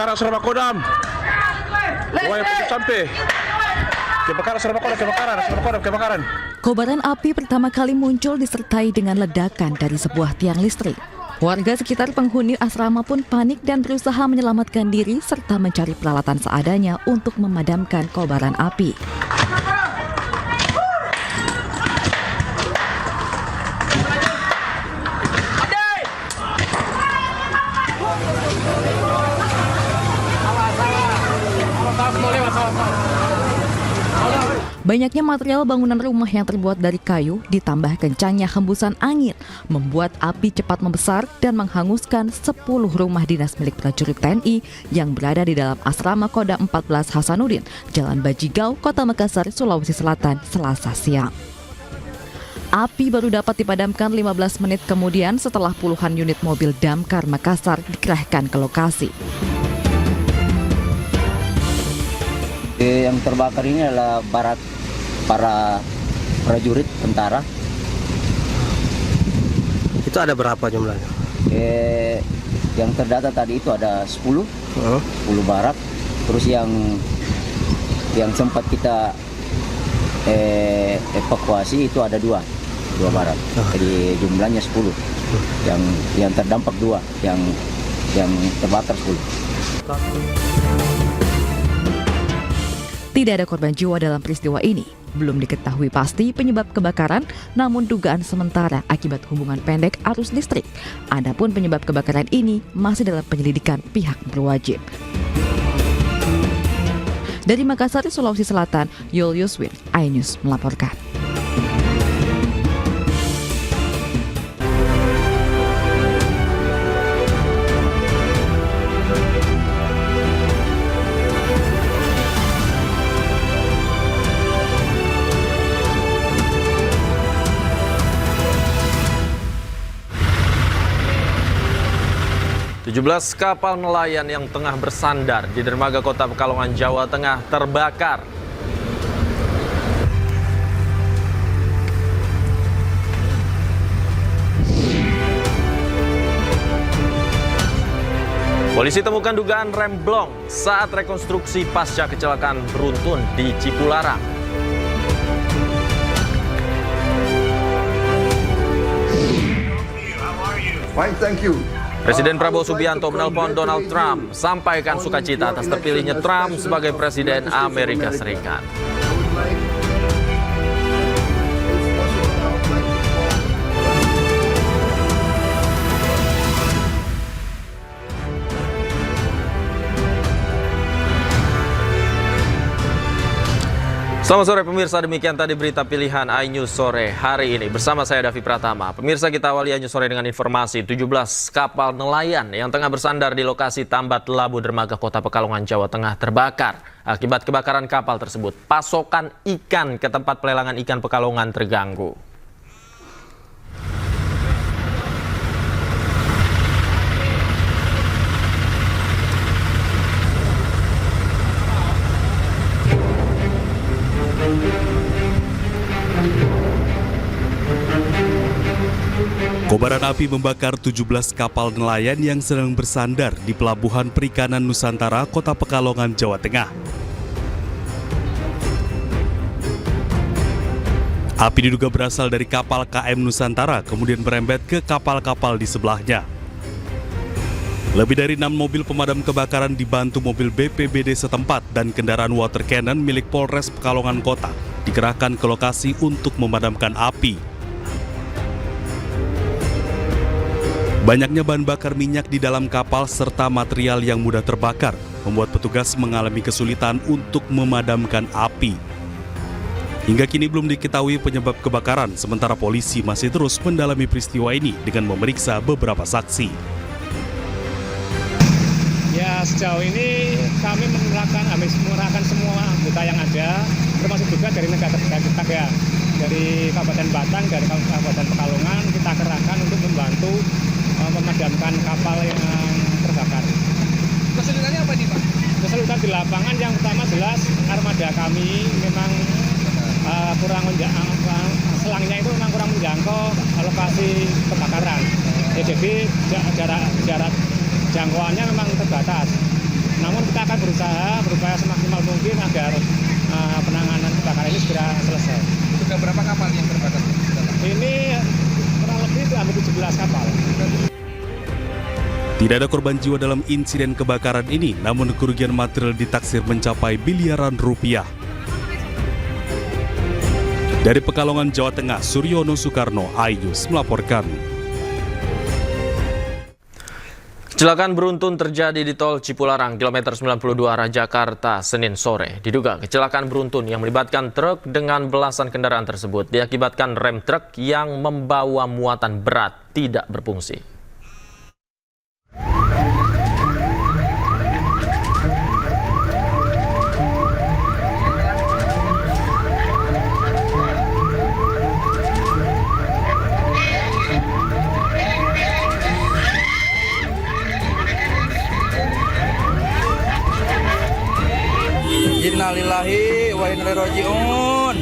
Kebakaran Asrama Kodam. Wahai putus sampai. Kebakaran Asrama Kodam, kebakaran. Kobaran api pertama kali muncul disertai dengan ledakan dari sebuah tiang listrik. Warga sekitar penghuni asrama pun panik dan berusaha menyelamatkan diri serta mencari peralatan seadanya untuk memadamkan kobaran api. Banyaknya material bangunan rumah yang terbuat dari kayu ditambah kencangnya hembusan angin membuat api cepat membesar dan menghanguskan 10 rumah dinas milik prajurit TNI yang berada di dalam asrama Kodam 14 Hasanuddin, Jalan Bajigau, Kota Makassar, Sulawesi Selatan, Selasa siang. Api baru dapat dipadamkan 15 menit kemudian setelah puluhan unit mobil damkar Makassar dikerahkan ke lokasi. Yang terbakar ini adalah barak para prajurit tentara. Itu ada berapa jumlahnya? Yang terdata tadi itu ada 10 barak. Terus yang sempat kita evakuasi itu ada dua barak. Jadi jumlahnya 10. Yang terdampak 2, yang terbakar 10. Tidak ada korban jiwa dalam peristiwa ini. Belum diketahui pasti penyebab kebakaran, namun dugaan sementara akibat hubungan pendek arus listrik. Adapun penyebab kebakaran ini masih dalam penyelidikan pihak berwajib. Dari Makassar, Sulawesi Selatan, Yul Yuswin, iNews melaporkan. 17 kapal nelayan yang tengah bersandar di dermaga Kota Pekalongan, Jawa Tengah terbakar. Polisi temukan dugaan rem blong saat rekonstruksi pasca kecelakaan beruntun di Cipularang. Fine, thank you. Presiden Prabowo Subianto menelpon Donald Trump, sampaikan sukacita atas terpilihnya Trump sebagai Presiden Amerika Serikat. Selamat sore pemirsa, demikian tadi berita pilihan iNews sore hari ini. Bersama saya Davi Pratama. Pemirsa, kita awali iNews sore dengan informasi 17 kapal nelayan yang tengah bersandar di lokasi Tambat Labu Dermaga Kota Pekalongan, Jawa Tengah terbakar. Akibat kebakaran kapal tersebut, pasokan ikan ke tempat pelelangan ikan Pekalongan terganggu. Kobaran api membakar 17 kapal nelayan yang sedang bersandar di Pelabuhan Perikanan Nusantara, Kota Pekalongan, Jawa Tengah. Api diduga berasal dari kapal KM Nusantara, kemudian merembet ke kapal-kapal di sebelahnya. Lebih dari 6 mobil pemadam kebakaran dibantu mobil BPBD setempat dan kendaraan water cannon milik Polres Pekalongan Kota dikerahkan ke lokasi untuk memadamkan api. Banyaknya bahan bakar minyak di dalam kapal serta material yang mudah terbakar membuat petugas mengalami kesulitan untuk memadamkan api. Hingga kini belum diketahui penyebab kebakaran, sementara polisi masih terus mendalami peristiwa ini dengan memeriksa beberapa saksi. Ya, sejauh ini kami mengerahkan semua anggota yang ada, termasuk juga dari negara terdekat ya. Dari Kabupaten Batang, dari Kabupaten Pekalongan, kita kerahkan untuk membantu memadamkan kapal yang terbakar. Kesulitannya apa nih, Pak? Kesulitan di lapangan yang pertama jelas armada kami memang kurang selangnya itu memang kurang menjangkau lokasi kebakaran. Ya, jadi jarak jangkauannya memang terbatas. Namun kita akan berupaya semaksimal mungkin agar penanganan kebakaran ini segera selesai. Sudah berapa kapal yang terbakar? Ini kurang lebih itu hampir 17 kapal. Tidak ada korban jiwa dalam insiden kebakaran ini, namun kerugian material ditaksir mencapai miliaran rupiah. Dari Pekalongan, Jawa Tengah, Suryono Soekarno, iNews melaporkan. Kecelakaan beruntun terjadi di tol Cipularang, kilometer 92 arah Jakarta, Senin sore. Diduga kecelakaan beruntun yang melibatkan truk dengan belasan kendaraan tersebut diakibatkan rem truk yang membawa muatan berat tidak berfungsi. Innalillahi wa inna ilaihi raji'un.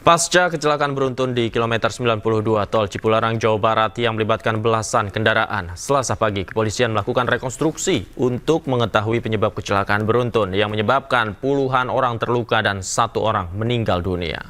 Pasca kecelakaan beruntun di kilometer 92 tol Cipularang, Jawa Barat yang melibatkan belasan kendaraan, Selasa pagi kepolisian melakukan rekonstruksi untuk mengetahui penyebab kecelakaan beruntun yang menyebabkan puluhan orang terluka dan 1 orang meninggal dunia.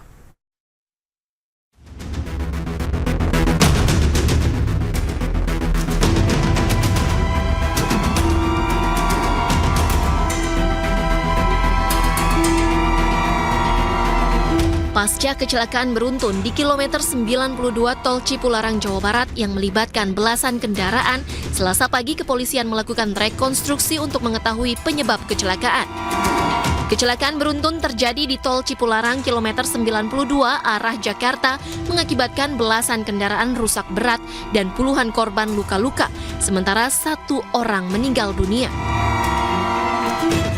Pasca kecelakaan beruntun di kilometer 92 tol Cipularang, Jawa Barat yang melibatkan belasan kendaraan, Selasa pagi kepolisian melakukan rekonstruksi untuk mengetahui penyebab kecelakaan. Kecelakaan beruntun terjadi di tol Cipularang kilometer 92 arah Jakarta mengakibatkan belasan kendaraan rusak berat dan puluhan korban luka-luka, sementara 1 orang meninggal dunia.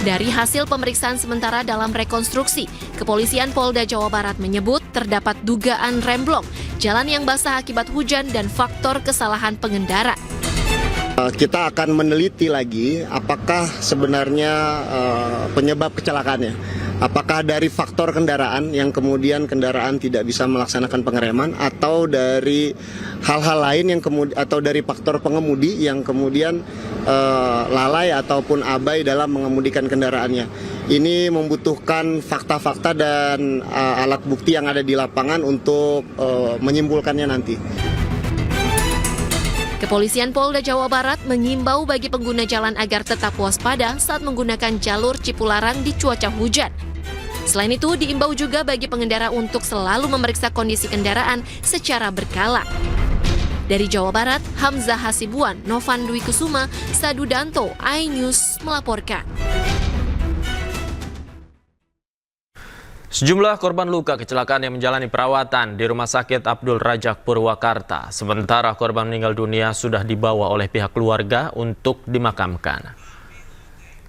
Dari hasil pemeriksaan sementara dalam rekonstruksi, Kepolisian Polda Jawa Barat menyebut terdapat dugaan remblong, jalan yang basah akibat hujan dan faktor kesalahan pengendara. Kita akan meneliti lagi apakah sebenarnya penyebab kecelakaannya. Apakah dari faktor kendaraan yang kemudian kendaraan tidak bisa melaksanakan pengereman, atau dari hal-hal lain yang atau dari faktor pengemudi yang kemudian lalai ataupun abai dalam mengemudikan kendaraannya. Ini membutuhkan fakta-fakta dan alat bukti yang ada di lapangan untuk menyimpulkannya nanti. Kepolisian Polda Jawa Barat mengimbau bagi pengguna jalan agar tetap waspada saat menggunakan jalur Cipularang di cuaca hujan. Selain itu, diimbau juga bagi pengendara untuk selalu memeriksa kondisi kendaraan secara berkala. Dari Jawa Barat, Hamzah Hasibuan, Novan Dwi Kusuma, Sadu Danto, iNews melaporkan. Sejumlah korban luka kecelakaan yang menjalani perawatan di Rumah Sakit Abdul Rajak Purwakarta. Sementara korban meninggal dunia sudah dibawa oleh pihak keluarga untuk dimakamkan.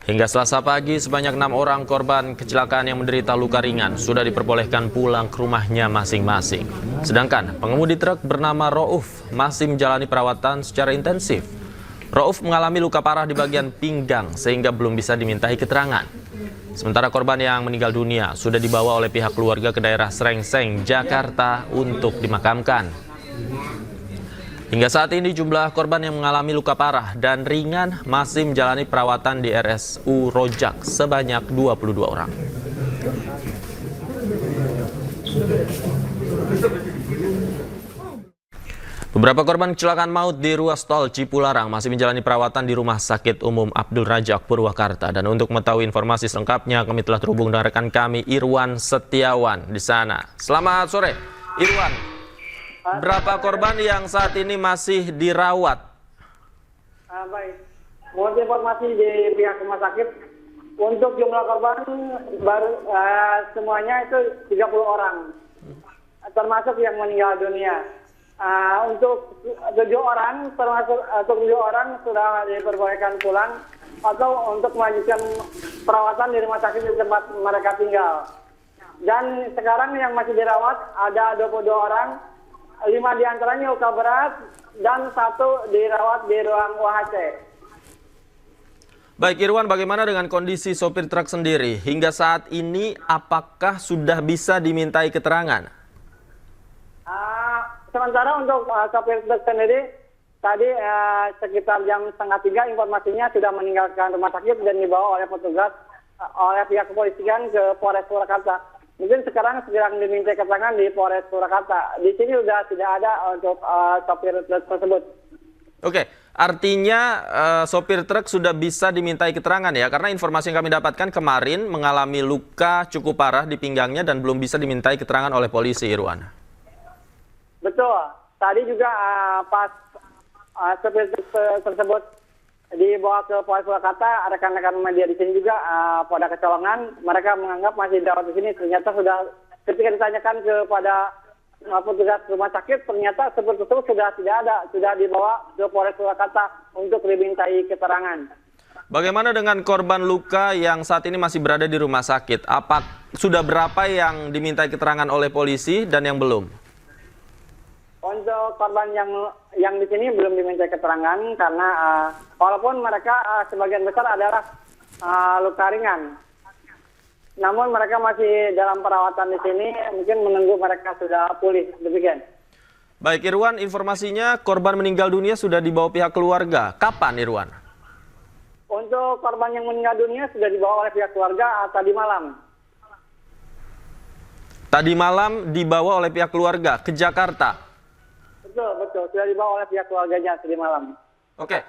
Hingga Selasa pagi, sebanyak 6 orang korban kecelakaan yang menderita luka ringan sudah diperbolehkan pulang ke rumahnya masing-masing. Sedangkan pengemudi truk bernama Rauf masih menjalani perawatan secara intensif. Rauf mengalami luka parah di bagian pinggang sehingga belum bisa dimintai keterangan. Sementara korban yang meninggal dunia sudah dibawa oleh pihak keluarga ke daerah Srengseng, Jakarta untuk dimakamkan. Hingga saat ini jumlah korban yang mengalami luka parah dan ringan masih menjalani perawatan di RSU Rojak sebanyak 22 orang. Beberapa korban kecelakaan maut di ruas tol Cipularang masih menjalani perawatan di Rumah Sakit Umum Abdul Rajak, Purwakarta. Dan untuk mengetahui informasi selengkapnya, kami telah terhubung dengan rekan kami, Irwan Setiawan, di sana. Selamat sore, Irwan. Berapa korban yang saat ini masih dirawat? Baik, mohon informasi di pihak rumah sakit. Untuk jumlah korban baru semuanya itu 30 orang, termasuk yang meninggal dunia. Untuk 7 orang, termasuk 7 orang sudah diperbolehkan pulang atau untuk melanjutkan perawatan di rumah sakit di tempat mereka tinggal. Dan sekarang yang masih dirawat ada 22 orang, 5 diantaranya luka berat dan 1 dirawat di ruang UHC. Baik Irwan, bagaimana dengan kondisi sopir truk sendiri? Hingga saat ini apakah sudah bisa dimintai keterangan? Sementara untuk sopir truk sendiri, tadi sekitar jam 2:30 informasinya sudah meninggalkan rumah sakit dan dibawa oleh petugas oleh pihak kepolisian ke Polres Surakarta. Mungkin sekarang sedang diminta keterangan di Polres Surakarta. Di sini sudah tidak ada untuk sopir truk tersebut. Oke, artinya sopir truk sudah bisa dimintai keterangan ya? Karena informasi yang kami dapatkan kemarin mengalami luka cukup parah di pinggangnya dan belum bisa dimintai keterangan oleh polisi, Irwan. Betul. Tadi juga pas sopir tersebut dibawa ke Polres Surakarta, rekan-rekan media di sini juga pada kecolongan, mereka menganggap masih dirawat di sini. Ternyata sudah ketika ditanyakan kepada petugas rumah sakit, ternyata sopir tersebut sudah tidak ada, sudah dibawa ke Polres Surakarta untuk dimintai keterangan. Bagaimana dengan korban luka yang saat ini masih berada di rumah sakit? Sudah berapa yang dimintai keterangan oleh polisi dan yang belum? Untuk korban yang di sini belum diminta keterangan karena walaupun mereka sebagian besar adalah luka ringan, namun mereka masih dalam perawatan di sini, mungkin menunggu mereka sudah pulih. Demikian. Baik Irwan, informasinya korban meninggal dunia sudah dibawa pihak keluarga. Kapan Irwan? Untuk korban yang meninggal dunia sudah dibawa oleh pihak keluarga tadi malam. Tadi malam dibawa oleh pihak keluarga ke Jakarta. Betul. Sudah dibawa oleh pihak keluarganya tadi malam. Oke.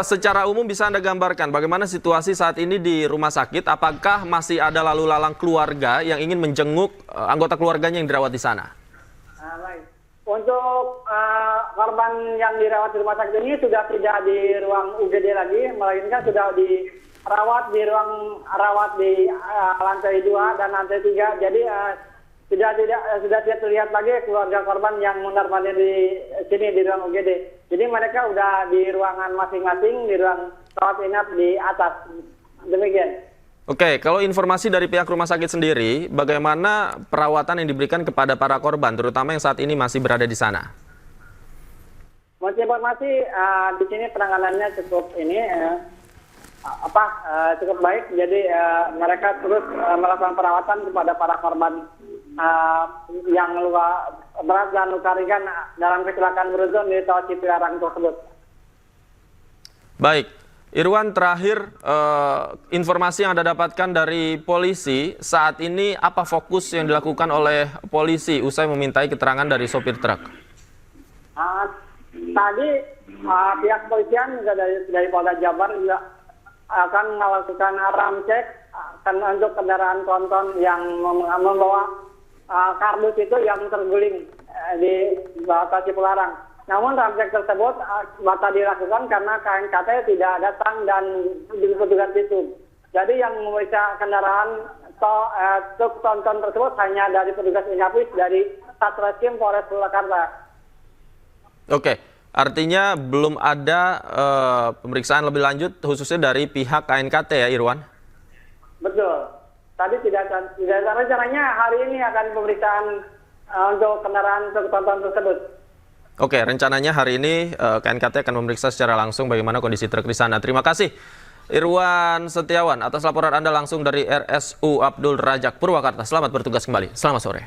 Secara umum bisa Anda gambarkan bagaimana situasi saat ini di rumah sakit? Apakah masih ada lalu lalang keluarga yang ingin menjenguk anggota keluarganya yang dirawat di sana? Baik. Untuk korban yang dirawat di rumah sakit ini sudah tidak di ruang UGD lagi, melainkan sudah dirawat di ruang rawat di lantai 2 dan lantai 3. Jadi sudah tidak terlihat lagi keluarga korban yang mundar-mandir di sini di ruang UGD. Jadi mereka sudah di ruangan masing-masing, di ruang rawat inap di atas. Demikian. Oke, kalau informasi dari pihak rumah sakit sendiri, bagaimana perawatan yang diberikan kepada para korban, terutama yang saat ini masih berada di sana? Menurut informasi di sini penanganannya cukup cukup baik. Jadi mereka terus melakukan perawatan kepada para korban yang luka berat dan luka ringan dalam kecelakaan beruntun di tol Cipularang tersebut. Baik, Irwan, terakhir informasi yang Anda dapatkan dari polisi saat ini, apa fokus yang dilakukan oleh polisi usai memintai keterangan dari sopir truk? Tadi pihak kepolisian dari Polda Jabar juga akan melakukan ramcek untuk kendaraan tronton yang membawa kardus itu yang terguling di bawah Cipularang. Namun ramcek tersebut batal dilakukan karena KNKT tidak datang dan petugas visum. Jadi yang memeriksa kendaraan truk tronton tersebut hanya dari petugas Inapis dari Satreskrim Polres Surakarta. Oke, artinya belum ada pemeriksaan lebih lanjut khususnya dari pihak KNKT ya Irwan? Betul. Tadi tidak rencananya hari ini akan pemeriksaan untuk kendaraan truk tronton tersebut. Oke, rencananya hari ini KNKT akan memeriksa secara langsung bagaimana kondisi truk di sana. Terima kasih Irwan Setiawan atas laporan Anda langsung dari RSU Abdul Rajak Purwakarta. Selamat bertugas kembali. Selamat sore.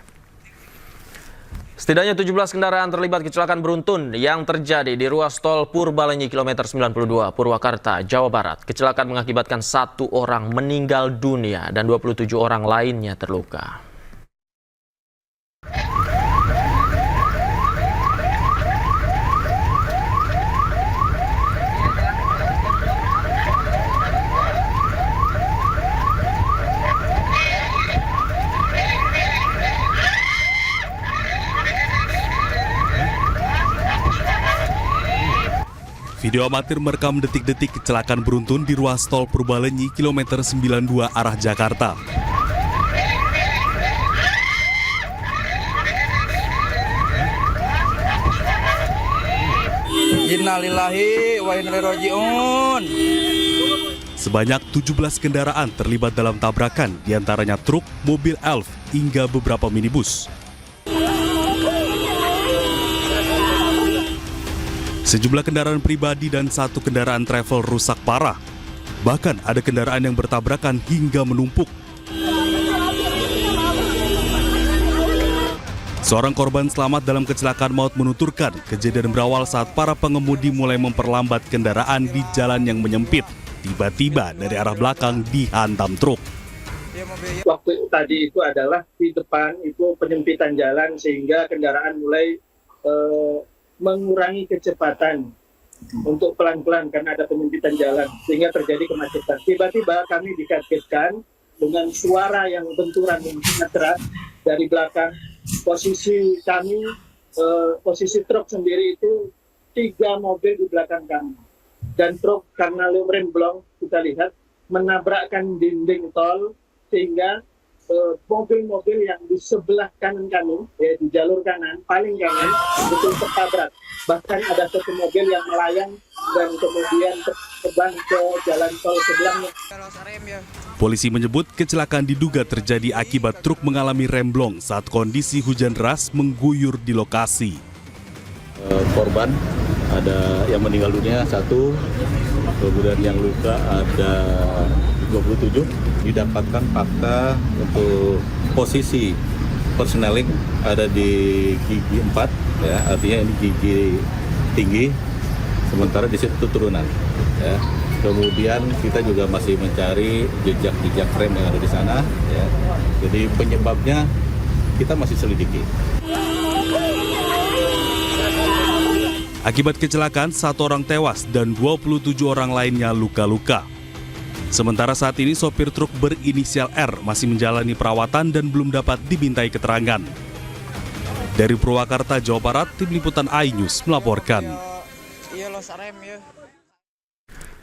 Setidaknya 17 kendaraan terlibat kecelakaan beruntun yang terjadi di ruas tol Purbalenyi kilometer 92 Purwakarta, Jawa Barat. Kecelakaan mengakibatkan 1 orang meninggal dunia dan 27 orang lainnya terluka. Video amatir merekam detik-detik kecelakaan beruntun di ruas tol Purbalenyi kilometer 92 arah Jakarta. Innalillahi wa inna ilaihi raji'un. Sebanyak 17 kendaraan terlibat dalam tabrakan, diantaranya truk, mobil elf, hingga beberapa minibus. Sejumlah kendaraan pribadi dan 1 kendaraan travel rusak parah. Bahkan ada kendaraan yang bertabrakan hingga menumpuk. Seorang korban selamat dalam kecelakaan maut menuturkan kejadian berawal saat para pengemudi mulai memperlambat kendaraan di jalan yang menyempit. Tiba-tiba dari arah belakang dihantam truk. Waktu tadi itu adalah di depan itu penyempitan jalan sehingga kendaraan mulai mengurangi kecepatan untuk pelan-pelan karena ada penyempitan jalan sehingga terjadi kemacetan. Tiba-tiba kami dikagetkan dengan suara yang benturan yang sangat keras dari belakang. Posisi kami, posisi truk sendiri itu 3 mobil di belakang kami. Dan truk karena remblong kita lihat menabrakkan dinding tol sehingga mobil-mobil yang di sebelah kanan kami, ya, di jalur kanan, paling kanan, betul tertabrak. Bahkan ada 1 mobil yang melayang dan kemudian terbang ke jalan tol sebelahnya. Polisi menyebut kecelakaan diduga terjadi akibat truk mengalami remblong saat kondisi hujan deras mengguyur di lokasi. Korban ada yang meninggal dunia 1, kemudian yang luka ada 27. Didapatkan fakta untuk posisi persneling ada di gigi 4, ya, artinya ini gigi tinggi, sementara di situ turunan. Ya. Kemudian kita juga masih mencari jejak-jejak rem yang ada di sana. Ya. Jadi penyebabnya kita masih selidiki. Akibat kecelakaan 1 orang tewas dan 27 orang lainnya luka-luka. Sementara saat ini sopir truk berinisial R masih menjalani perawatan dan belum dapat dimintai keterangan. Dari Purwakarta, Jawa Barat, Tim Liputan iNews melaporkan.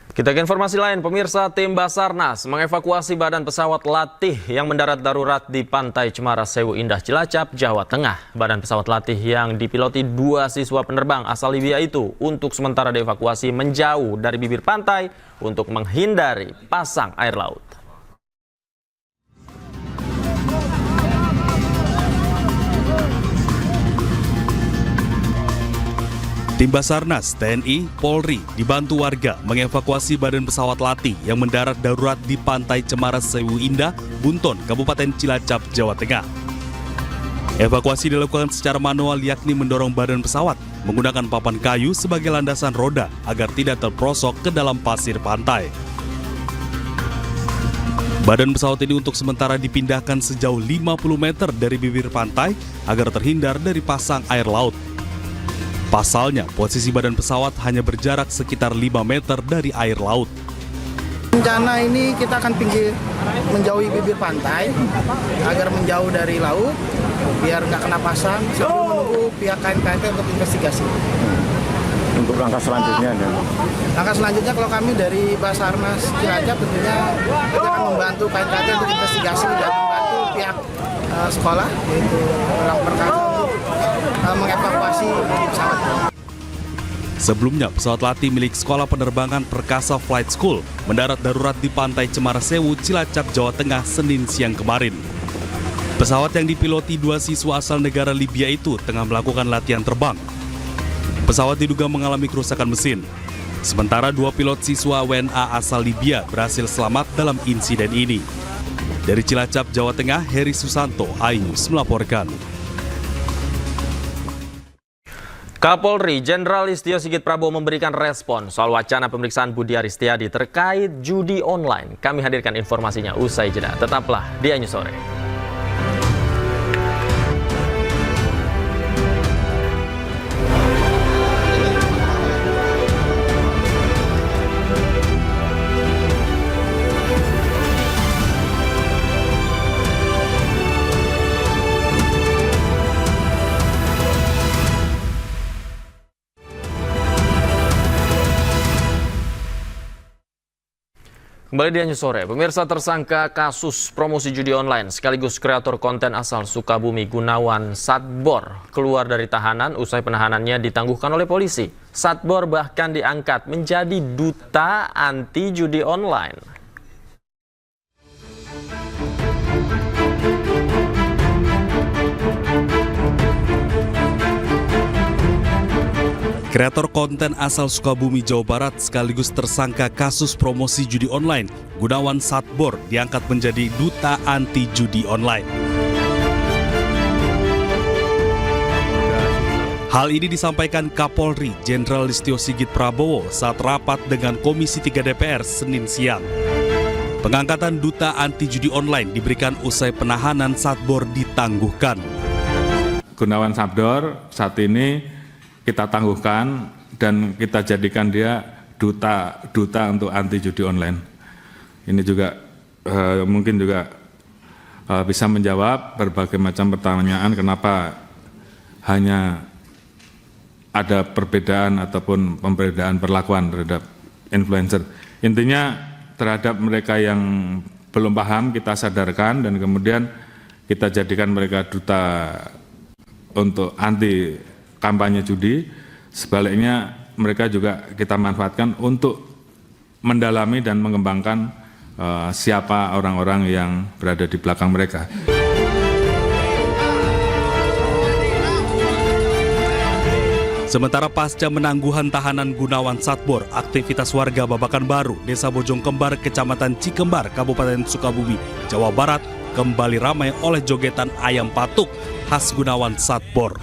Kita ke informasi lain, pemirsa. Tim Basarnas mengevakuasi badan pesawat latih yang mendarat darurat di Pantai Cemara Sewu Indah, Cilacap, Jawa Tengah. Badan pesawat latih yang dipiloti 2 siswa penerbang asal Libya itu untuk sementara dievakuasi menjauh dari bibir pantai untuk menghindari pasang air laut. Tim Basarnas, TNI, Polri dibantu warga mengevakuasi badan pesawat latih yang mendarat darurat di Pantai Cemara Sewu Indah, Bunton, Kabupaten Cilacap, Jawa Tengah. Evakuasi dilakukan secara manual, yakni mendorong badan pesawat menggunakan papan kayu sebagai landasan roda agar tidak terperosok ke dalam pasir pantai. Badan pesawat ini untuk sementara dipindahkan sejauh 50 meter dari bibir pantai agar terhindar dari pasang air laut. Pasalnya, posisi badan pesawat hanya berjarak sekitar 5 meter dari air laut. Rencana ini kita akan menjauhi bibir pantai agar menjauh dari laut, biar nggak kena pasang, sambil menunggu pihak KNKT untuk investigasi. Untuk langkah selanjutnya? Langkah selanjutnya kalau kami dari Basarnas Cilacap tentunya kita akan membantu KNKT untuk investigasi dan membantu pihak sekolah, yaitu orang perkasa, mengevakuasi pesawat. Sebelumnya, pesawat latih milik Sekolah Penerbangan Perkasa Flight School mendarat darurat di Pantai Cemara Sewu, Cilacap, Jawa Tengah, Senin siang kemarin. Pesawat yang dipiloti 2 siswa asal negara Libya itu tengah melakukan latihan terbang. Pesawat diduga mengalami kerusakan mesin. Sementara 2 pilot siswa WNA asal Libya berhasil selamat dalam insiden ini. Dari Cilacap, Jawa Tengah, Heri Susanto, iNews melaporkan. Kapolri Jenderal Listio Sigit Prabowo memberikan respon soal wacana pemeriksaan Budi Aristiadi terkait judi online. Kami hadirkan informasinya usai jeda. Tetaplah di iNews Sore. Kembali di iNews Sore, pemirsa, tersangka kasus promosi judi online sekaligus kreator konten asal Sukabumi Gunawan Satbor keluar dari tahanan usai penahanannya ditangguhkan oleh polisi. Satbor bahkan diangkat menjadi duta anti judi online. Kreator konten asal Sukabumi, Jawa Barat sekaligus tersangka kasus promosi judi online, Gunawan Satbor diangkat menjadi duta anti judi online. Hal ini disampaikan Kapolri Jenderal Listio Sigit Prabowo saat rapat dengan Komisi 3 DPR Senin siang. Pengangkatan duta anti judi online diberikan usai penahanan Satbor ditangguhkan. Gunawan Satbor saat ini kita tangguhkan dan kita jadikan dia duta untuk anti judi online. Ini juga mungkin juga bisa menjawab berbagai macam pertanyaan kenapa hanya ada perbedaan ataupun pembedaan perlakuan terhadap influencer. Intinya terhadap mereka yang belum paham kita sadarkan dan kemudian kita jadikan mereka duta untuk anti kampanye judi. Sebaliknya mereka juga kita manfaatkan untuk mendalami dan mengembangkan siapa orang-orang yang berada di belakang mereka. Sementara pasca menangguhan tahanan Gunawan Satbor, aktivitas warga Babakan Baru, Desa Bojong Kembar, Kecamatan Cikembar, Kabupaten Sukabumi, Jawa Barat kembali ramai oleh jogetan ayam patuk khas Gunawan Satbor.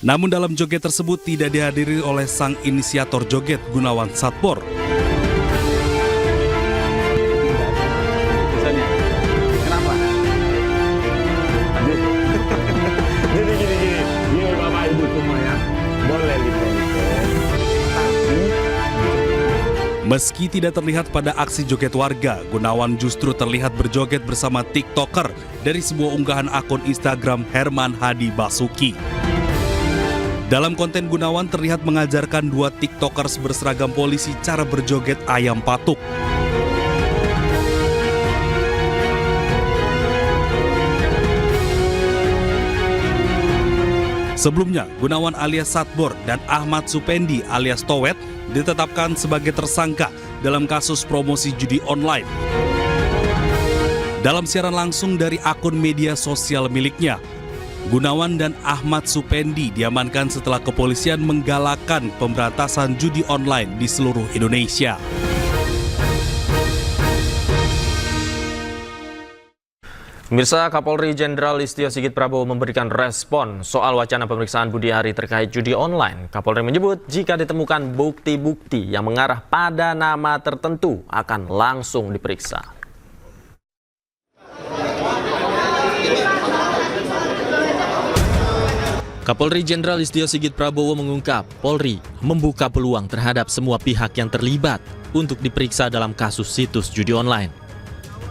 Namun dalam joget tersebut tidak dihadiri oleh sang inisiator joget Gunawan Satbor. Kenapa? Jadi gini Bapak Ibu semua ya, boleh Meski tidak terlihat pada aksi joget warga, Gunawan justru terlihat berjoget bersama TikToker dari sebuah unggahan akun Instagram Herman Hadi Basuki. Dalam konten Gunawan terlihat mengajarkan 2 TikTokers berseragam polisi cara berjoget ayam patuk. Sebelumnya, Gunawan alias Satbor dan Ahmad Supendi alias Towet ditetapkan sebagai tersangka dalam kasus promosi judi online. Dalam siaran langsung dari akun media sosial miliknya, Gunawan dan Ahmad Supendi diamankan setelah kepolisian menggalakkan pemberantasan judi online di seluruh Indonesia. Pemirsa, Kapolri Jenderal Listio Sigit Prabowo memberikan respon soal wacana pemeriksaan Budi Ari terkait judi online. Kapolri menyebut jika ditemukan bukti-bukti yang mengarah pada nama tertentu akan langsung diperiksa. Kapolri Jenderal Listio Sigit Prabowo mengungkap, Polri membuka peluang terhadap semua pihak yang terlibat untuk diperiksa dalam kasus situs judi online.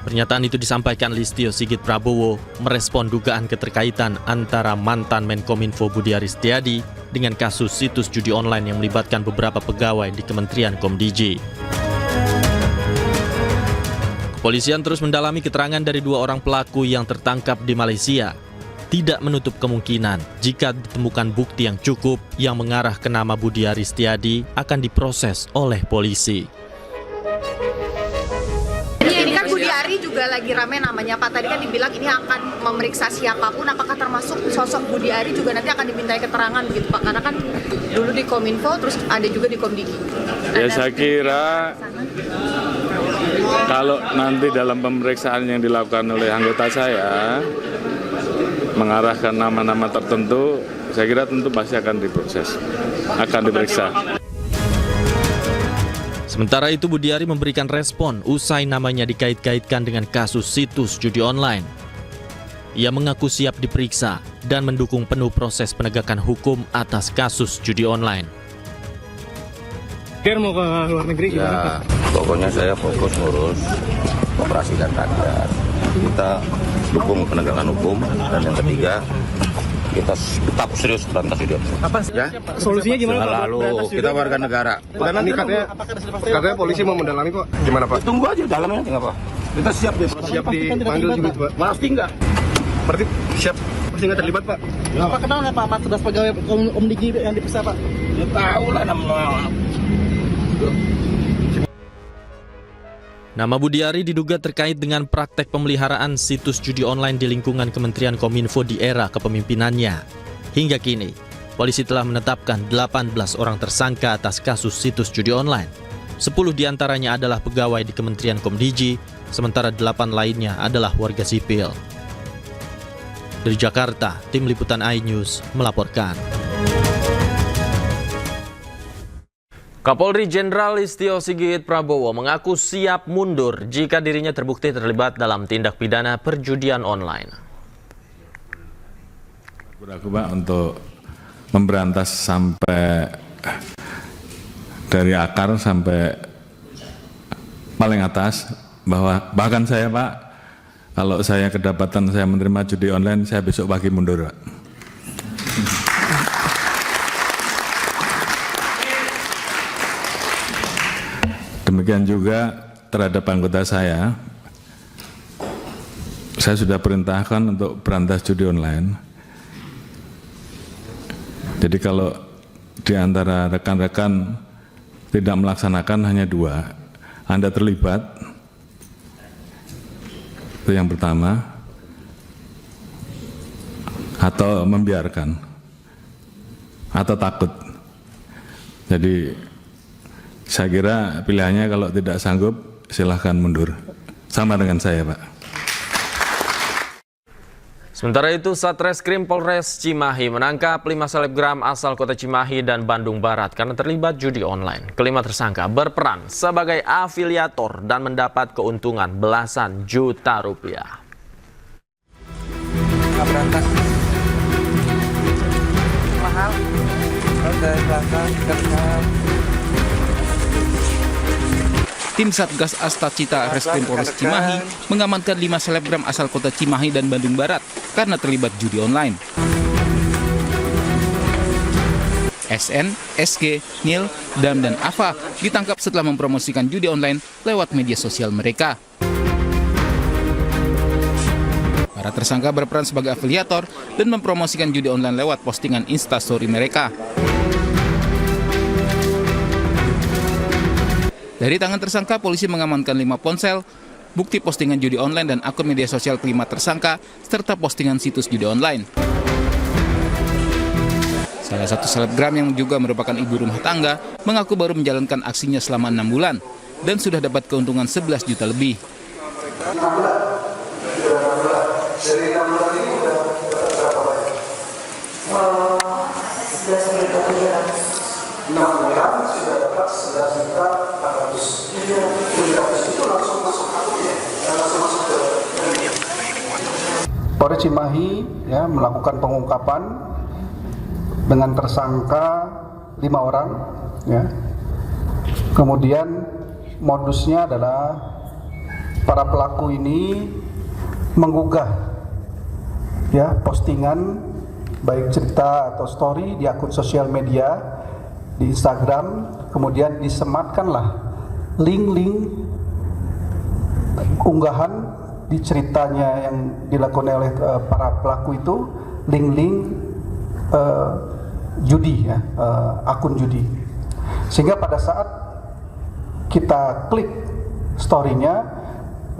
Pernyataan itu disampaikan Listio Sigit Prabowo merespon dugaan keterkaitan antara mantan Menkominfo Budi Aristiadi dengan kasus situs judi online yang melibatkan beberapa pegawai di Kementerian Komdiji. Kepolisian terus mendalami keterangan dari 2 orang pelaku yang tertangkap di Malaysia. Tidak menutup kemungkinan jika ditemukan bukti yang cukup yang mengarah ke nama Budi Aristiadi akan diproses oleh polisi. Ini kan Budi Ari juga juga lagi rame namanya Pak. Tadi kan dibilang ini akan memeriksa siapapun, apakah termasuk sosok Budi Ari juga nanti akan dimintai keterangan begitu Pak? Karena kan dulu di Kominfo, terus ada juga di Komdiki. Ya saya kira kalau nanti dalam pemeriksaan yang dilakukan oleh anggota saya mengarahkan nama-nama tertentu, saya kira tentu pasti akan diproses, akan diperiksa. Sementara itu Budi Ari memberikan respon usai namanya dikait-kaitkan dengan kasus situs judi online. Ia mengaku siap diperiksa dan mendukung penuh proses penegakan hukum atas kasus judi online. Mau ke luar negeri ya, pokoknya saya fokus ngurus operasi dan rakyat. Kita dukung penegakan hukum, dan yang ketiga kita tetap serius berantas judi online. Apa ya? Solusinya gimana Pak? Lalu kita warga negara. Dan nanti katanya polisi mau mendalami Pak. Gimana Pak? Tunggu aja dalamnya nggak apa. Kita siap dipanggil juga Pak. Pasti enggak. Berarti siap. Pasti nggak terlibat Pak. Ya. Pak kenal nggak Pak 14 pegawai Komdiki yang diperiksa Pak? Ya tahu lah namanya. Nama Budi Ari diduga terkait dengan praktek pemeliharaan situs judi online di lingkungan Kementerian Kominfo di era kepemimpinannya. Hingga kini, polisi telah menetapkan 18 orang tersangka atas kasus situs judi online. 10 diantaranya adalah pegawai di Kementerian Komdigi, sementara 8 lainnya adalah warga sipil. Dari Jakarta, Tim Liputan iNews melaporkan. Kapolri Jenderal Listio Sigit Prabowo mengaku siap mundur jika dirinya terbukti terlibat dalam tindak pidana perjudian online. Aku Pak untuk memberantas sampai dari akar sampai paling atas, bahkan saya Pak, kalau saya kedapatan saya menerima judi online, saya besok pagi mundur Pak. Demikian juga terhadap anggota saya sudah perintahkan untuk berantas judi online. Jadi kalau di antara rekan-rekan tidak melaksanakan hanya 2, Anda terlibat, itu yang pertama, atau membiarkan, atau takut. Jadi saya kira pilihannya kalau tidak sanggup silahkan mundur. Sama dengan saya Pak. Sementara itu, Satreskrim Polres Cimahi menangkap 5 selebgram asal kota Cimahi dan Bandung Barat karena terlibat judi online. Kelima tersangka berperan sebagai afiliator dan mendapat keuntungan belasan juta rupiah. Berangkat mahal dari belakang kenal. Tim Satgas Astacita Reskrim Polres Cimahi mengamankan 5 selebgram asal kota Cimahi dan Bandung Barat karena terlibat judi online. SN, SG, Nil, Dam, dan Ava ditangkap setelah mempromosikan judi online lewat media sosial mereka. Para tersangka berperan sebagai afiliator dan mempromosikan judi online lewat postingan Instastory mereka. Dari tangan tersangka, polisi mengamankan 5 ponsel, bukti postingan judi online dan akun media sosial kelima tersangka, serta postingan situs judi online. Salah satu selebgram yang juga merupakan ibu rumah tangga mengaku baru menjalankan aksinya selama 6 bulan dan sudah dapat keuntungan 11 juta lebih. Polres Cimahi ya, melakukan pengungkapan dengan tersangka 5 orang. Ya. Kemudian modusnya adalah para pelaku ini menggugah ya postingan baik cerita atau story di akun sosial media di Instagram, kemudian disematkanlah link-link unggahan di ceritanya yang dilakukan oleh para pelaku itu, link-link judi ya, akun judi, sehingga pada saat kita klik story-nya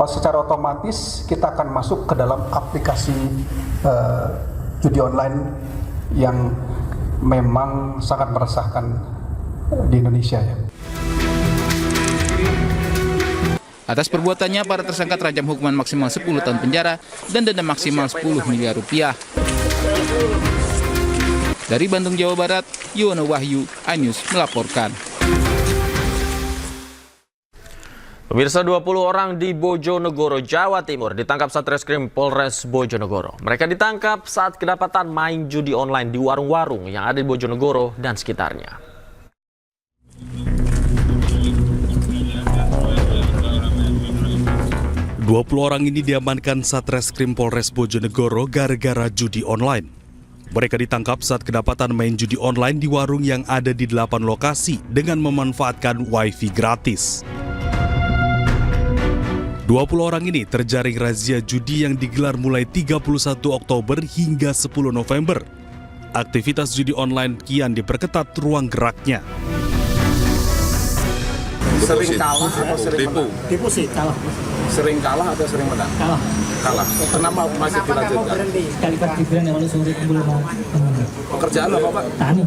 secara otomatis kita akan masuk ke dalam aplikasi judi online yang memang sangat meresahkan di Indonesia ya. Atas perbuatannya, para tersangka terancam hukuman maksimal 10 tahun penjara dan denda maksimal 10 miliar rupiah. Dari Bandung, Jawa Barat, Yono Wahyu, iNews melaporkan. Pemirsa, 20 orang di Bojonegoro, Jawa Timur ditangkap Satreskrim Polres Bojonegoro. Mereka ditangkap saat kedapatan main judi online di warung-warung yang ada di Bojonegoro dan sekitarnya. "20 orang ini diamankan Satreskrim Polres Bojonegoro gara-gara judi online. Mereka ditangkap saat kedapatan main judi online di warung yang ada di 8 lokasi dengan memanfaatkan wifi gratis. 20 orang ini terjaring razia judi yang digelar mulai 31 Oktober hingga 10 November. Aktivitas judi online kian diperketat ruang geraknya. Sering kalah atau sering menang? Tipu sih, kalah. Sering kalah atau sering menang? Kalah. Kalah. Kenapa masih dilanjutkan? Kali berani awalnya sore belum mau. Pekerjaan apa, Pak? Tani.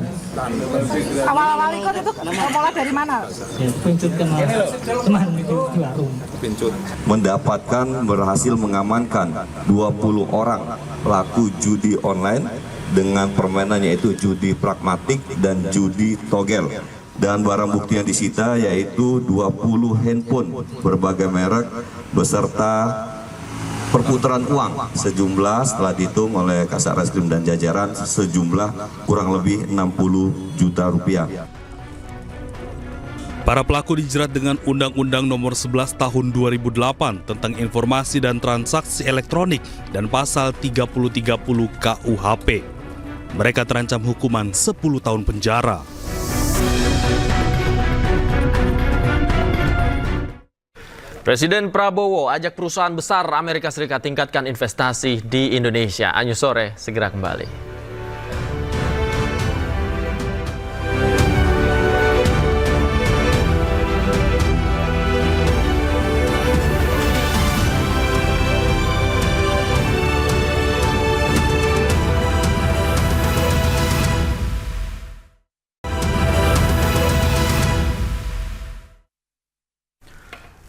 Awal-awal ikut itu mulai dari mana? Ya, pincut ke teman itu di warung. Pincut. Mendapatkan berhasil mengamankan 20 orang pelaku judi online dengan permainan yaitu judi pragmatik dan judi togel. Dan barang bukti yang disita yaitu 20 handphone berbagai merek beserta perputaran uang sejumlah setelah dihitung oleh Kasat Reskrim dan jajaran sejumlah kurang lebih 60 juta rupiah. Para pelaku dijerat dengan Undang-Undang Nomor 11 Tahun 2008 tentang Informasi dan Transaksi Elektronik dan Pasal 3030 KUHP. Mereka terancam hukuman 10 tahun penjara. Presiden Prabowo ajak perusahaan besar Amerika Serikat tingkatkan investasi di Indonesia. iNews Sore segera kembali.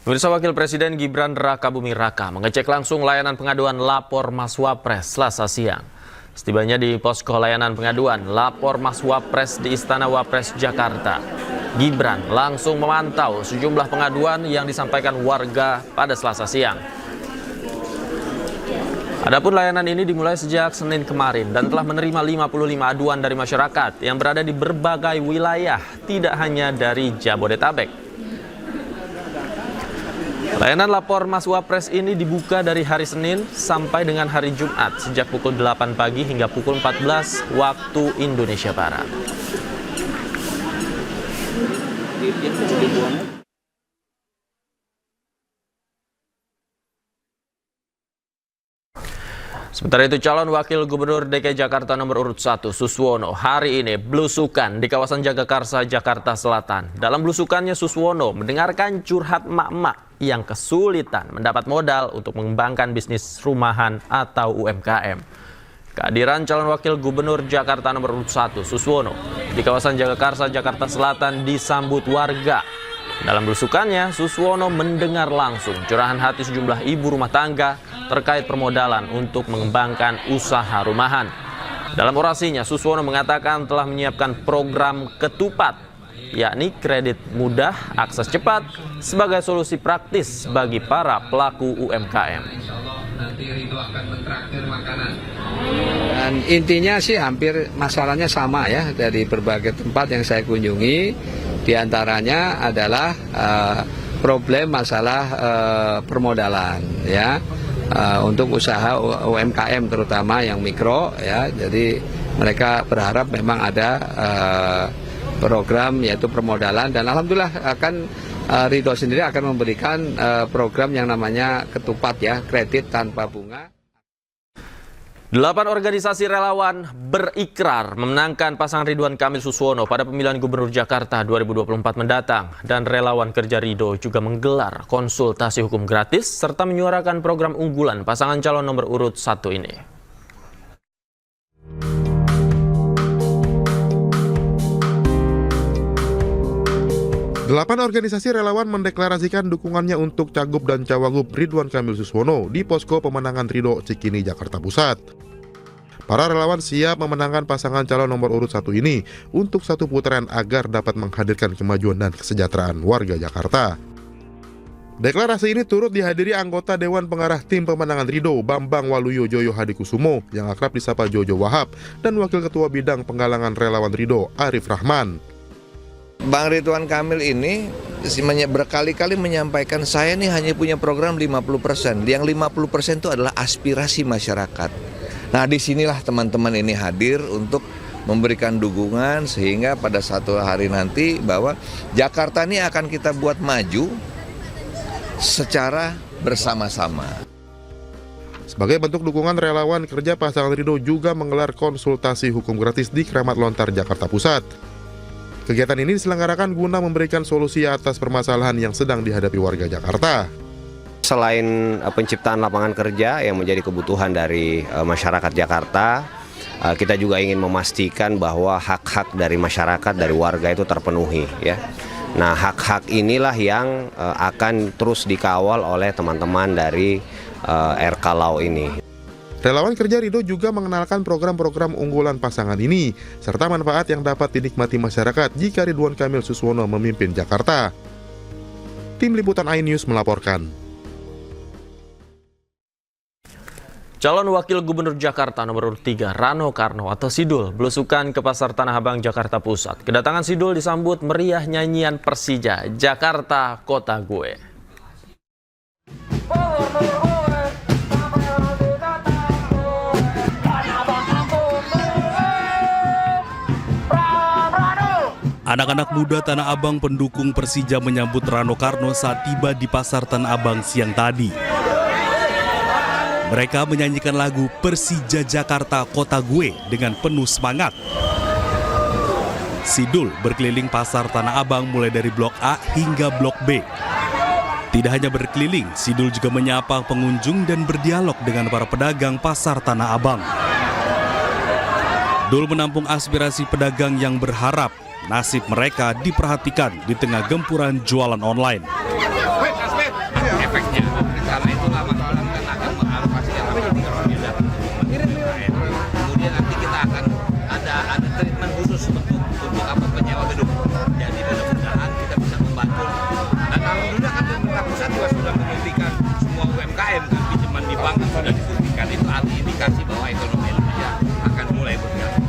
Pemirsa, Wakil Presiden Gibran Rakabuming Raka mengecek langsung layanan pengaduan lapor Mas Wapres Selasa siang. Setibanya di posko layanan pengaduan lapor Mas Wapres di Istana Wapres Jakarta, Gibran langsung memantau sejumlah pengaduan yang disampaikan warga pada Selasa siang. Adapun layanan ini dimulai sejak Senin kemarin dan telah menerima 55 aduan dari masyarakat yang berada di berbagai wilayah, tidak hanya dari Jabodetabek. Layanan lapor Mas Wapres ini dibuka dari hari Senin sampai dengan hari Jumat sejak pukul 8 pagi hingga pukul 14 waktu Indonesia Barat. Sementara itu, calon wakil gubernur DKI Jakarta nomor urut 1 Suswono hari ini belusukan di kawasan Jagakarsa, Jakarta Selatan. Dalam belusukannya, Suswono mendengarkan curhat emak-emak yang kesulitan mendapat modal untuk mengembangkan bisnis rumahan atau UMKM. Kehadiran calon wakil gubernur Jakarta nomor urut 1 Suswono di kawasan Jagakarsa, Jakarta Selatan disambut warga. Dalam belusukannya, Suswono mendengar langsung curahan hati sejumlah ibu rumah tangga terkait permodalan untuk mengembangkan usaha rumahan. Dalam orasinya, Suswono mengatakan telah menyiapkan program ketupat, yakni kredit mudah, akses cepat, sebagai solusi praktis bagi para pelaku UMKM. Dan intinya sih hampir masalahnya sama ya dari berbagai tempat yang saya kunjungi. Di antaranya adalah problem masalah permodalan ya untuk usaha UMKM terutama yang mikro ya. Jadi mereka berharap memang ada program yaitu permodalan dan alhamdulillah akan Ridho sendiri akan memberikan program yang namanya ketupat ya, kredit tanpa bunga. 8 organisasi relawan berikrar memenangkan pasangan Ridwan Kamil Suswono pada pemilihan Gubernur Jakarta 2024 mendatang. Dan relawan kerja Ridho juga menggelar konsultasi hukum gratis serta menyuarakan program unggulan pasangan calon nomor urut 1 ini. 8 organisasi relawan mendeklarasikan dukungannya untuk Cagup dan Cawagup Ridwan Kamil Suswono di posko pemenangan Ridho Cikini, Jakarta Pusat. Para relawan siap memenangkan pasangan calon nomor urut 1 ini untuk satu putaran agar dapat menghadirkan kemajuan dan kesejahteraan warga Jakarta. Deklarasi ini turut dihadiri anggota Dewan Pengarah Tim Pemenangan Ridho Bambang Waluyo Joyo Hadikusumo yang akrab disapa Jojo Wahab dan Wakil Ketua Bidang Penggalangan Relawan Ridho Arif Rahman. Bang Ridwan Kamil ini berkali-kali menyampaikan saya ini hanya punya program 50%. Yang 50% itu adalah aspirasi masyarakat. Nah, disinilah teman-teman ini hadir untuk memberikan dukungan sehingga pada satu hari nanti bahwa Jakarta ini akan kita buat maju secara bersama-sama. Sebagai bentuk dukungan, relawan kerja pasangan Ridho juga menggelar konsultasi hukum gratis di Kramat Lontar, Jakarta Pusat. Kegiatan ini diselenggarakan guna memberikan solusi atas permasalahan yang sedang dihadapi warga Jakarta. Selain penciptaan lapangan kerja yang menjadi kebutuhan dari masyarakat Jakarta, kita juga ingin memastikan bahwa hak-hak dari masyarakat, dari warga itu terpenuhi, ya. Nah, hak-hak inilah yang akan terus dikawal oleh teman-teman dari RK Lau ini. Relawan kerja Ridho juga mengenalkan program-program unggulan pasangan ini, serta manfaat yang dapat dinikmati masyarakat jika Ridwan Kamil Suswono memimpin Jakarta. Tim Liputan iNews melaporkan. Calon Wakil Gubernur Jakarta nomor urut 3 Rano Karno atau Sidul belusukan ke Pasar Tanah Abang, Jakarta Pusat. Kedatangan Sidul disambut meriah nyanyian Persija, Jakarta Kota Gue. Anak-anak muda Tanah Abang pendukung Persija menyambut Rano Karno saat tiba di Pasar Tanah Abang siang tadi. Mereka menyanyikan lagu Persija Jakarta Kota Gue dengan penuh semangat. Sidul berkeliling Pasar Tanah Abang mulai dari Blok A hingga Blok B. Tidak hanya berkeliling, Sidul juga menyapa pengunjung dan berdialog dengan para pedagang Pasar Tanah Abang. Dul menampung aspirasi pedagang yang berharap nasib mereka diperhatikan di tengah gempuran jualan online. Efeknya, karena itu lama-lama akan mengalokasi yang namanya kemudian nanti kita akan ada treatment khusus untuk penyewa gedung. Jadi mudah-mudahan kita bisa membantu. Dan alhamdulillah kan pemerintah pusat juga sudah membuktikan semua UMKM kan pinjaman di bank sudah dibuktikan, itu arti indikasi bahwa ekonomi Indonesia akan mulai bergerak.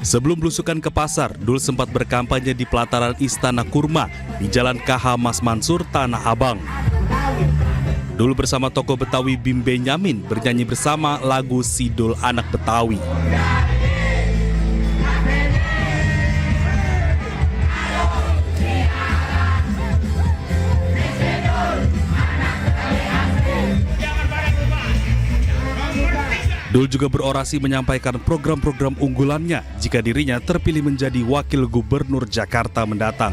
Sebelum belusukan ke pasar, Dul sempat berkampanye di pelataran Istana Kurma di Jalan KH Mas Mansur, Tanah Abang. Dul bersama tokoh Betawi Bim Benyamin bernyanyi bersama lagu Sidul Anak Betawi. Dul juga berorasi menyampaikan program-program unggulannya jika dirinya terpilih menjadi Wakil Gubernur Jakarta mendatang.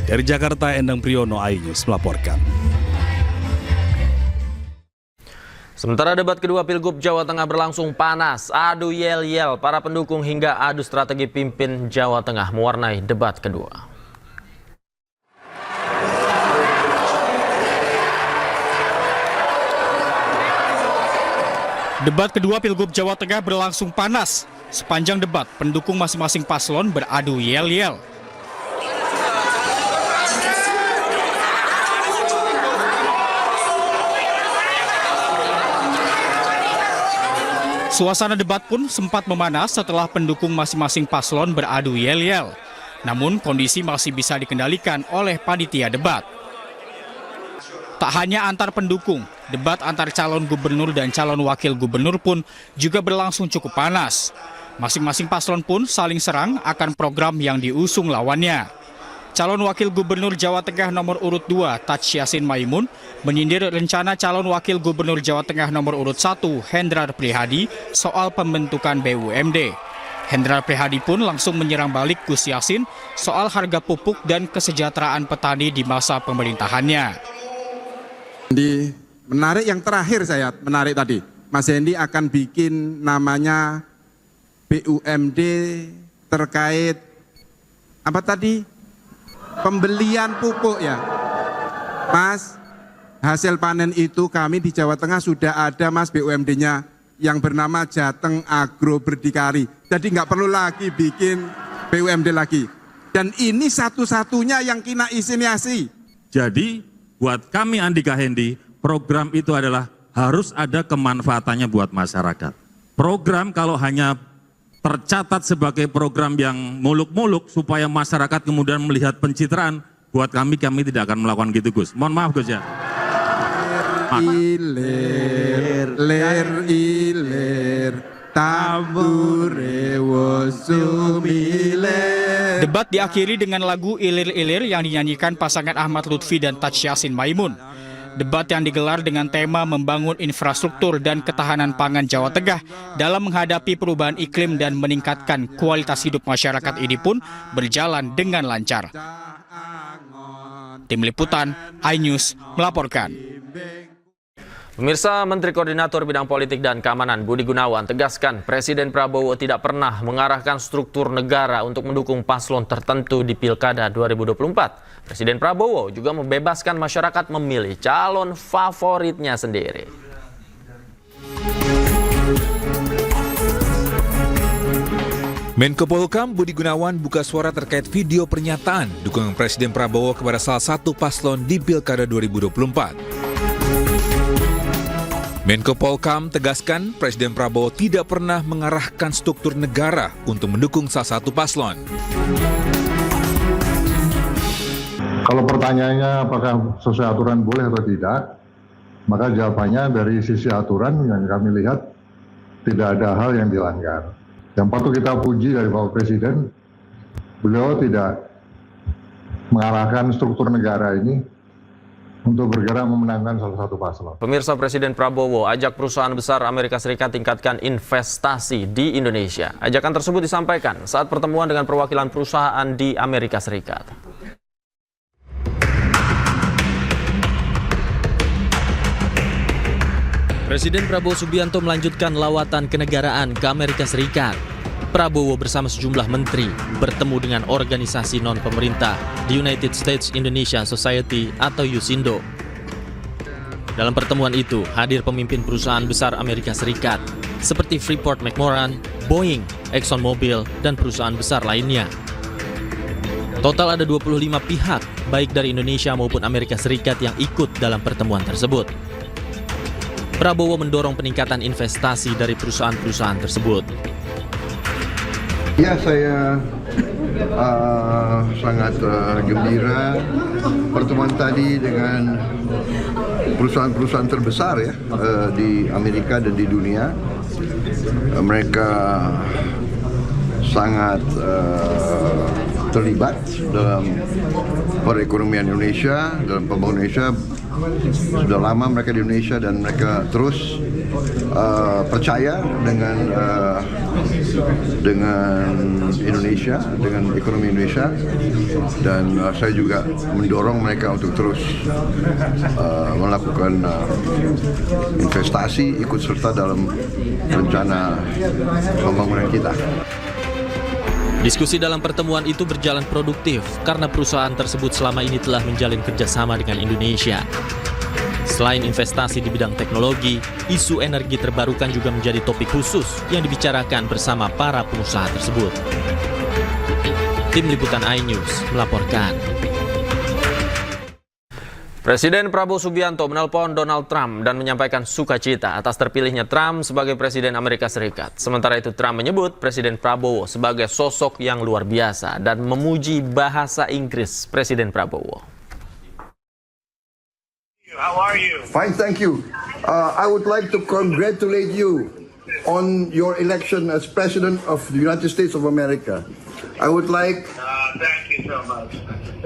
Dari Jakarta, Endang Priyono, iNews melaporkan. Sementara debat kedua Pilgub Jawa Tengah berlangsung panas, adu yel-yel para pendukung hingga adu strategi pimpin Jawa Tengah mewarnai debat kedua. Debat kedua Pilgub Jawa Tengah berlangsung panas. Sepanjang debat, pendukung masing-masing paslon beradu yel-yel. Suasana debat pun sempat memanas setelah pendukung masing-masing paslon beradu yel-yel. Namun kondisi masih bisa dikendalikan oleh panitia debat. Tak hanya antar pendukung, debat antar calon gubernur dan calon wakil gubernur pun juga berlangsung cukup panas. Masing-masing paslon pun saling serang akan program yang diusung lawannya. Calon Wakil Gubernur Jawa Tengah nomor urut 2, Taj Yassin Maimun, menyindir rencana calon Wakil Gubernur Jawa Tengah nomor urut 1, Hendrar Prihadi, soal pembentukan BUMD. Hendrar Prihadi pun langsung menyerang balik Gus Yassin soal harga pupuk dan kesejahteraan petani di masa pemerintahannya. Menarik yang terakhir saya menarik tadi, Mas Hendi akan bikin namanya BUMD terkait apa tadi? Pembelian pupuk ya, Mas. Hasil panen itu kami di Jawa Tengah sudah ada, Mas, BUMD-nya yang bernama Jateng Agro Berdikari. Jadi nggak perlu lagi bikin BUMD lagi. Dan ini satu-satunya yang kena inisiasi. Jadi buat kami Andika Hendi, program itu adalah harus ada kemanfaatannya buat masyarakat. Program kalau hanya tercatat sebagai program yang muluk-muluk supaya masyarakat kemudian melihat pencitraan, buat kami tidak akan melakukan gitu, Gus. Mohon maaf, Gus ya. Ilir, tabure wosumile. Debat diakhiri dengan lagu Ilir-Ilir yang dinyanyikan pasangan Ahmad Lutfi dan Taj Yassin Maimun. Debat yang digelar dengan tema membangun infrastruktur dan ketahanan pangan Jawa Tengah dalam menghadapi perubahan iklim dan meningkatkan kualitas hidup masyarakat ini pun berjalan dengan lancar. Tim Liputan, iNews melaporkan. Pemirsa, Menteri Koordinator Bidang Politik dan Keamanan Budi Gunawan tegaskan Presiden Prabowo tidak pernah mengarahkan struktur negara untuk mendukung paslon tertentu di Pilkada 2024. Presiden Prabowo juga membebaskan masyarakat memilih calon favoritnya sendiri. Menko Polhukam Budi Gunawan buka suara terkait video pernyataan dukungan Presiden Prabowo kepada salah satu paslon di Pilkada 2024. Menko Polhukam tegaskan Presiden Prabowo tidak pernah mengarahkan struktur negara untuk mendukung salah satu paslon. Kalau pertanyaannya apakah sesuai aturan boleh atau tidak, maka jawabannya dari sisi aturan yang kami lihat tidak ada hal yang dilanggar. Yang patut kita puji dari Bapak Presiden, beliau tidak mengarahkan struktur negara ini untuk bergerak memenangkan salah satu paslon. Pemirsa, Presiden Prabowo ajak perusahaan besar Amerika Serikat tingkatkan investasi di Indonesia. Ajakan tersebut disampaikan saat pertemuan dengan perwakilan perusahaan di Amerika Serikat. Presiden Prabowo Subianto melanjutkan lawatan kenegaraan ke Amerika Serikat. Prabowo bersama sejumlah menteri bertemu dengan organisasi non-pemerintah di United States Indonesia Society atau USINDO. Dalam pertemuan itu hadir pemimpin perusahaan besar Amerika Serikat seperti Freeport-McMoRan, Boeing, ExxonMobil, dan perusahaan besar lainnya. Total ada 25 pihak, baik dari Indonesia maupun Amerika Serikat yang ikut dalam pertemuan tersebut. Prabowo mendorong peningkatan investasi dari perusahaan-perusahaan tersebut. Ya, saya sangat gembira pertemuan tadi dengan perusahaan-perusahaan terbesar ya di Amerika dan di dunia. Mereka sangat terlibat dalam perekonomian Indonesia, dalam pembangunan Indonesia. Sudah lama mereka di Indonesia dan mereka terus percaya dengan Indonesia, dengan ekonomi Indonesia, dan saya juga mendorong mereka untuk terus melakukan investasi, ikut serta dalam rencana pembangunan kita. Diskusi dalam pertemuan itu berjalan produktif karena perusahaan tersebut selama ini telah menjalin kerjasama dengan Indonesia. Selain investasi di bidang teknologi, isu energi terbarukan juga menjadi topik khusus yang dibicarakan bersama para pengusaha tersebut. Tim Liputan iNews melaporkan. Presiden Prabowo Subianto menelpon Donald Trump dan menyampaikan sukacita atas terpilihnya Trump sebagai Presiden Amerika Serikat. Sementara itu Trump menyebut Presiden Prabowo sebagai sosok yang luar biasa dan memuji bahasa Inggris Presiden Prabowo. How are you? Fine, thank you. I would like to congratulate you on your election as President of the United States of America. I would like, thank you so much.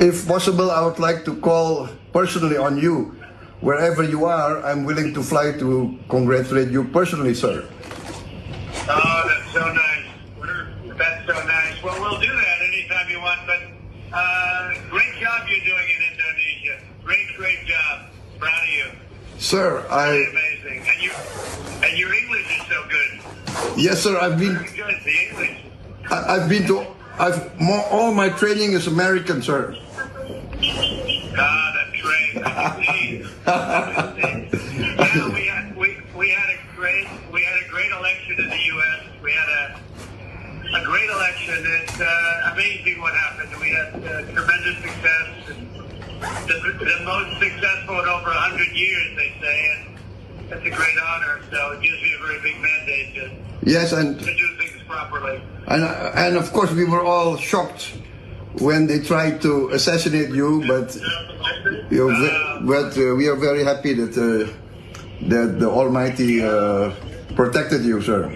if possible, I would like to call personally on you. Wherever you are, I'm willing to fly to congratulate you personally, sir. Oh, that's so nice. That's so nice. Well, we'll do that anytime you want, but great job you're doing in Indonesia. Great job. Proud of you. Sir, Really amazing. And your English is so good. Yes, sir, I've been, Very good, the English. all my training is American, sir. That's great. We had a great election in the U.S. We had a great election. It's amazing what happened. We had tremendous success. The most successful in over 100 years, they say, and it's a great honor. So it gives me a very big mandate to do things properly. And of course, we were all shocked when they tried to assassinate you, but we are very happy that the Almighty protected you, sir.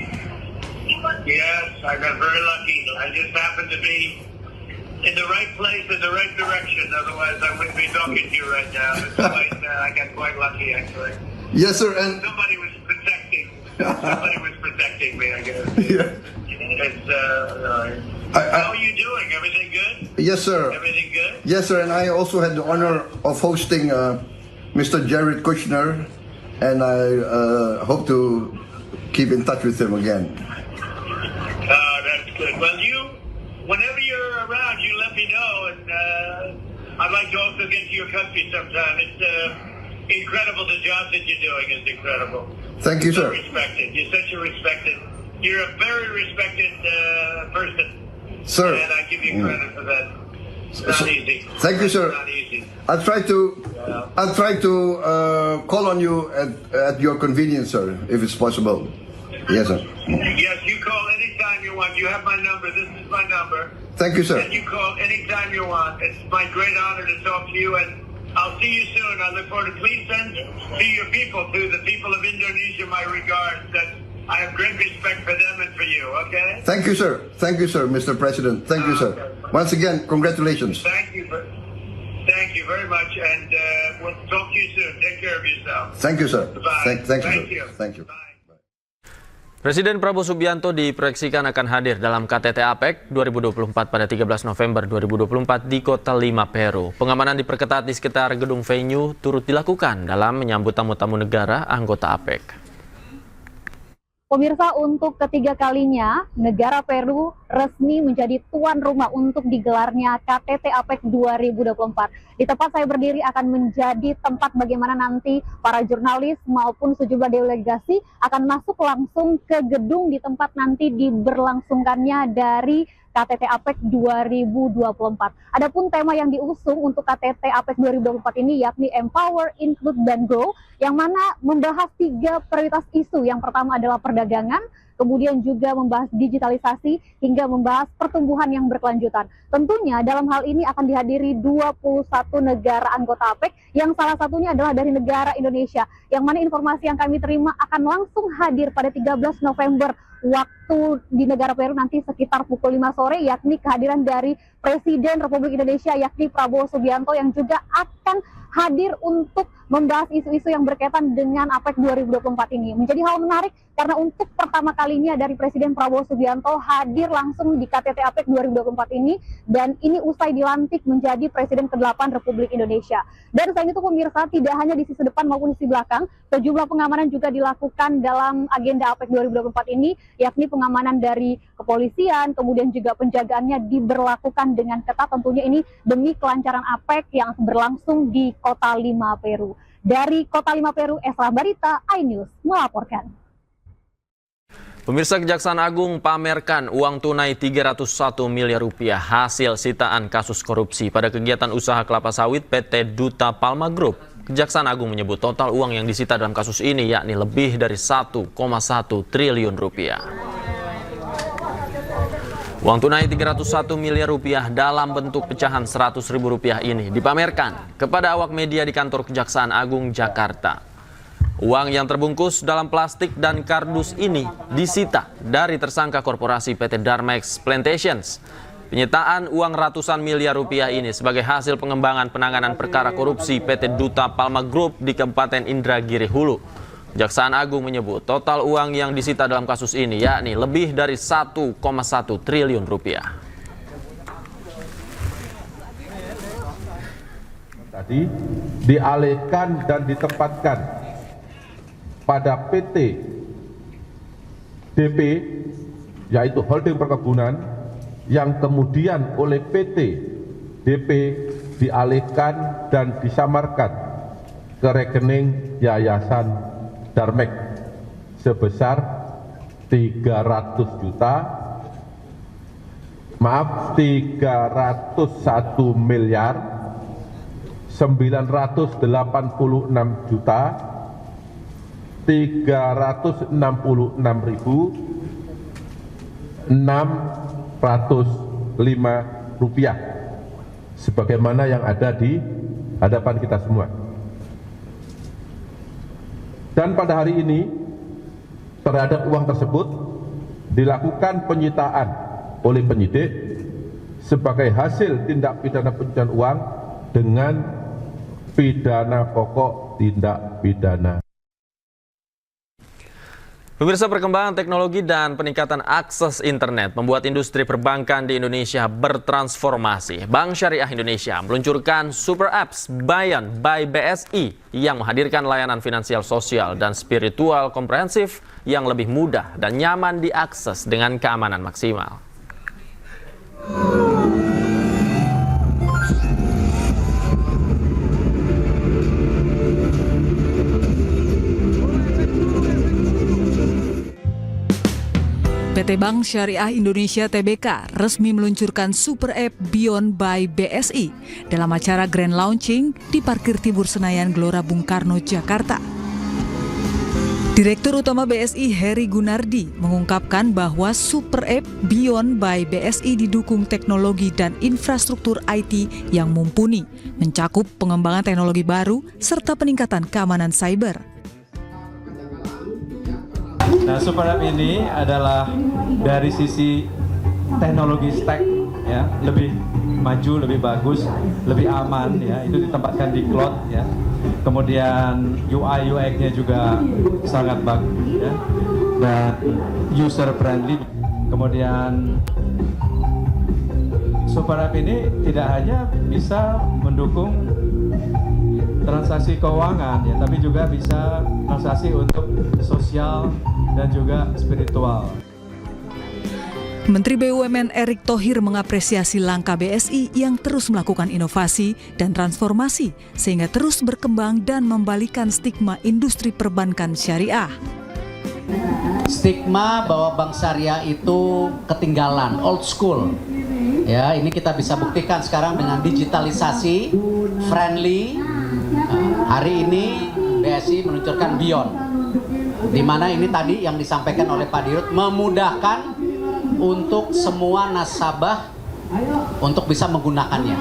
Yes, I got very lucky. I just happened to be in the right place in the right direction. Otherwise, I wouldn't be talking to you right now. I got quite lucky, actually. Yes, sir. And somebody was protecting me, I guess. Yeah. It's, how are you doing? Everything good? Yes, sir. Everything good? Yes, sir. And I also had the honor of hosting Mr. Jared Kushner, and I hope to keep in touch with him again. That's good. Well, whenever you're around, you let me know, and I'd like to also get to your country sometime. It's incredible. The job that you're doing is incredible. Thank you, sir. You're a very respected person. Sir. And I give you credit for that. It's not easy. Thank you, sir. It's not easy. I'll try to call on you at your convenience, sir, if it's possible. Yes, sir. Yes, you call anytime you want. You have my number. This is my number. Thank you, sir. And you call anytime you want. It's my great honor to talk to you, and I'll see you soon. I look forward to. Please send to your people, to the people of Indonesia, my regards. That I have great respect for them and for you. Okay. Thank you, sir. Thank you, sir, Mr. President. Thank you, sir. Once again, congratulations. Thank you very much, and we'll talk to you soon. Take care of yourself. Thank you, sir. Bye. Thank you, sir. Thank you. Presiden Prabowo Subianto diproyeksikan akan hadir dalam KTT APEC 2024 pada 13 November 2024 di Kota Lima, Peru. Pengamanan diperketat di sekitar gedung venue turut dilakukan dalam menyambut tamu-tamu negara anggota APEC. Pemirsa, untuk ketiga kalinya, negara Peru resmi menjadi tuan rumah untuk digelarnya KTT APEC 2024. Di tempat saya berdiri akan menjadi tempat bagaimana nanti para jurnalis maupun sejumlah delegasi akan masuk langsung ke gedung di tempat nanti diberlangsungkannya dari KTT APEC 2024. Adapun tema yang diusung untuk KTT APEC 2024 ini yakni Empower, Include, dan Grow, yang mana membahas 3 prioritas isu. Yang pertama adalah perdagangan, kemudian juga membahas digitalisasi, hingga membahas pertumbuhan yang berkelanjutan. Tentunya dalam hal ini akan dihadiri 21 negara anggota APEC, yang salah satunya adalah dari negara Indonesia, yang mana informasi yang kami terima akan langsung hadir pada 13 November waktu di negara Peru nanti sekitar pukul 5 sore, yakni kehadiran dari Presiden Republik Indonesia yakni Prabowo Subianto, yang juga akan hadir untuk membahas isu-isu yang berkaitan dengan APEC 2024 ini. Menjadi hal menarik karena untuk pertama kalinya dari Presiden Prabowo Subianto hadir langsung di KTT APEC 2024 ini, dan ini usai dilantik menjadi Presiden ke-8 Republik Indonesia. Dan selain itu pemirsa, tidak hanya di sisi depan maupun di sisi belakang, sejumlah pengamanan juga dilakukan dalam agenda APEC 2024 ini, yakni pengamanan dari kepolisian, kemudian juga penjagaannya diberlakukan dengan ketat, tentunya ini demi kelancaran APEC yang berlangsung di Kota Lima, Peru. Dari Kota Lima, Peru, Esra Barita, iNews melaporkan. Pemirsa, Kejaksaan Agung pamerkan uang tunai 301 miliar rupiah hasil sitaan kasus korupsi pada kegiatan usaha kelapa sawit PT Duta Palma Group. Kejaksaan Agung menyebut total uang yang disita dalam kasus ini yakni lebih dari 1,1 triliun rupiah. Uang tunai 301 miliar rupiah dalam bentuk pecahan 100 ribu rupiah ini dipamerkan kepada awak media di kantor Kejaksaan Agung Jakarta. Uang yang terbungkus dalam plastik dan kardus ini disita dari tersangka korporasi PT Darmex Plantations. Penyitaan uang ratusan miliar rupiah ini sebagai hasil pengembangan penanganan perkara korupsi PT Duta Palma Group di Kabupaten Indragiri Hulu. Kejaksaan Agung menyebut total uang yang disita dalam kasus ini yakni lebih dari 1,1 triliun rupiah. Tadi dialihkan dan ditempatkan pada PT DP, yaitu holding perkebunan, yang kemudian oleh PT DP dialihkan dan disamarkan ke rekening Yayasan Darmex sebesar 301 miliar 986 juta 366.605 rupiah, sebagaimana yang ada di hadapan kita semua. Dan pada hari ini terhadap uang tersebut dilakukan penyitaan oleh penyidik sebagai hasil tindak pidana pencucian uang dengan pidana pokok tindak pidana. Pemirsa, perkembangan teknologi dan peningkatan akses internet membuat industri perbankan di Indonesia bertransformasi. Bank Syariah Indonesia meluncurkan Super Apps Beyond by BSI yang menghadirkan layanan finansial sosial dan spiritual komprehensif yang lebih mudah dan nyaman diakses dengan keamanan maksimal. PT Bank Syariah Indonesia Tbk resmi meluncurkan Super App Beyond by BSI dalam acara Grand Launching di Parkir Timur Senayan Gelora Bung Karno, Jakarta. Direktur Utama BSI Heri Gunardi mengungkapkan bahwa Super App Beyond by BSI didukung teknologi dan infrastruktur IT yang mumpuni, mencakup pengembangan teknologi baru serta peningkatan keamanan cyber. Nah, Super App ini adalah dari sisi teknologi stack, ya, lebih maju, lebih bagus, lebih aman, ya, itu ditempatkan di cloud, ya. Kemudian UI UX-nya juga sangat bagus, ya, dan user friendly. Kemudian Super App ini tidak hanya bisa mendukung transaksi keuangan, ya, tapi juga bisa transaksi untuk sosial dan juga spiritual. Menteri BUMN Erick Thohir mengapresiasi langkah BSI yang terus melakukan inovasi dan transformasi sehingga terus berkembang dan membalikan stigma industri perbankan syariah. Stigma bahwa bank syariah itu ketinggalan, old school. Ya, ini kita bisa buktikan sekarang dengan digitalisasi, friendly. Hari ini BSI meluncurkan Beyond, di mana ini tadi yang disampaikan oleh Pak Dirut memudahkan untuk semua nasabah untuk bisa menggunakannya.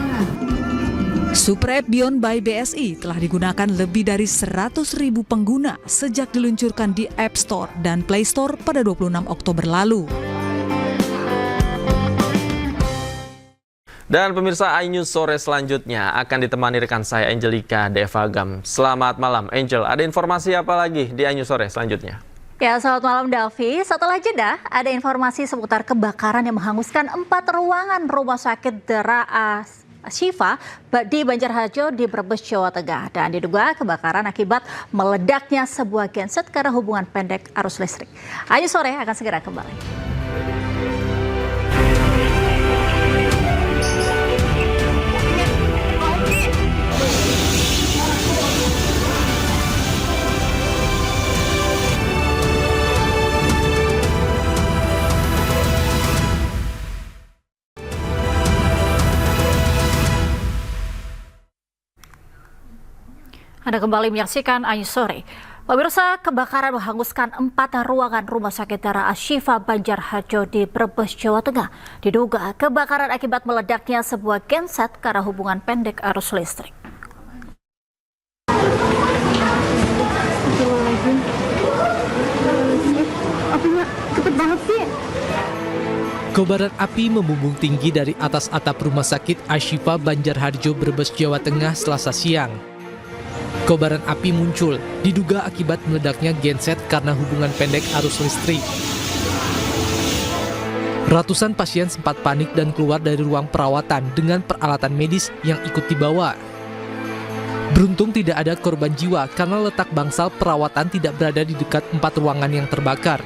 Super App Beyond by BSI telah digunakan lebih dari 100.000 pengguna sejak diluncurkan di App Store dan Play Store pada 26 Oktober lalu. Dan pemirsa, iNews sore selanjutnya akan ditemani rekan saya Angelika Devagam. Selamat malam Angel, ada informasi apa lagi di iNews sore selanjutnya? Ya, selamat malam Davi. Setelah jeda, ada informasi seputar kebakaran yang menghanguskan 4 ruangan rumah sakit Dara Ashifa di Banjarharjo di Brebes, Jawa Tengah. Dan diduga kebakaran akibat meledaknya sebuah genset karena hubungan pendek arus listrik. iNews sore akan segera kembali. Anda kembali menyaksikan iNews sore. Pemirsa, kebakaran menghanguskan 4 ruangan rumah sakit Dara Ashifa Banjarharjo di Brebes, Jawa Tengah. Diduga kebakaran akibat meledaknya sebuah genset karena hubungan pendek arus listrik. Cepet banget sih. Kobaran api membumbung tinggi dari atas atap Rumah Sakit Ashifa Banjarharjo, Brebes, Jawa Tengah, Selasa siang. Kobaran api muncul diduga akibat meledaknya genset karena hubungan pendek arus listrik. Ratusan pasien sempat panik dan keluar dari ruang perawatan dengan peralatan medis yang ikut dibawa. Beruntung tidak ada korban jiwa karena letak bangsal perawatan tidak berada di dekat 4 ruangan yang terbakar.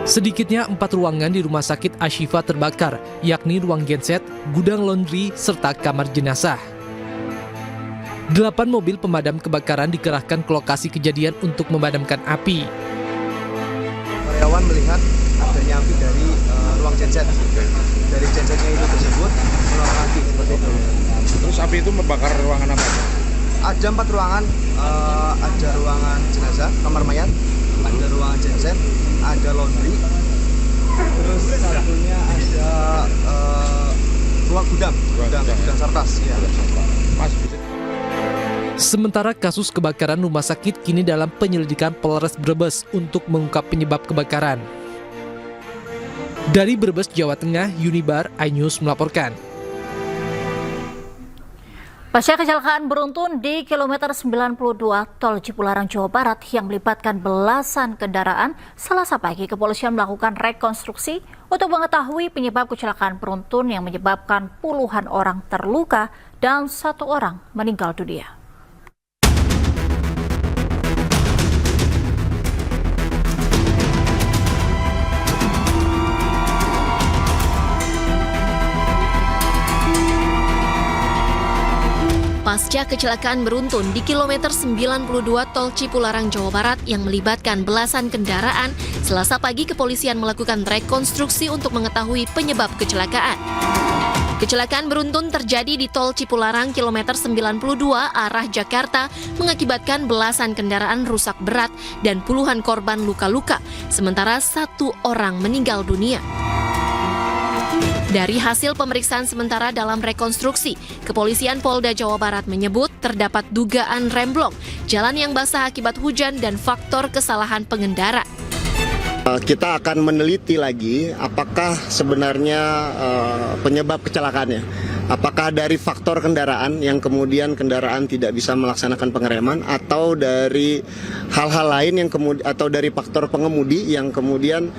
Sedikitnya 4 ruangan di Rumah Sakit Ashifa terbakar, yakni ruang genset, gudang laundry, serta kamar jenazah. 8 mobil pemadam kebakaran dikerahkan ke lokasi kejadian untuk memadamkan api. Karyawan melihat adanya api dari ruang genset. Dari gensetnya itu tersebut mengeluarkan api seperti itu. Terus api itu membakar ruangan apa? Ada 4 ruangan, ada ruangan jenazah, kamar mayat, ada ruangan genset, ada laundry, terus satunya ada ruang gudang sarkas. Ya. Mas. Sementara kasus kebakaran rumah sakit kini dalam penyelidikan Polres Brebes untuk mengungkap penyebab kebakaran. Dari Brebes, Jawa Tengah, Unibar, iNews melaporkan. Pasca kecelakaan beruntun di kilometer 92 Tol Cipularang, Jawa Barat yang melibatkan belasan kendaraan, Selasa pagi kepolisian melakukan rekonstruksi untuk mengetahui penyebab kecelakaan beruntun yang menyebabkan puluhan orang terluka dan 1 orang meninggal dunia. Pasca kecelakaan beruntun di kilometer 92 Tol Cipularang, Jawa Barat yang melibatkan belasan kendaraan, Selasa pagi kepolisian melakukan rekonstruksi untuk mengetahui penyebab kecelakaan. Kecelakaan beruntun terjadi di Tol Cipularang kilometer 92 arah Jakarta mengakibatkan belasan kendaraan rusak berat dan puluhan korban luka-luka, sementara 1 orang meninggal dunia. Dari hasil pemeriksaan sementara dalam rekonstruksi, Kepolisian Polda Jawa Barat menyebut terdapat dugaan remblong, jalan yang basah akibat hujan dan faktor kesalahan pengendara. Kita akan meneliti lagi apakah sebenarnya penyebab kecelakaannya. Apakah dari faktor kendaraan yang kemudian kendaraan tidak bisa melaksanakan pengereman, atau dari hal-hal lain yang kemudian, atau dari faktor pengemudi yang kemudian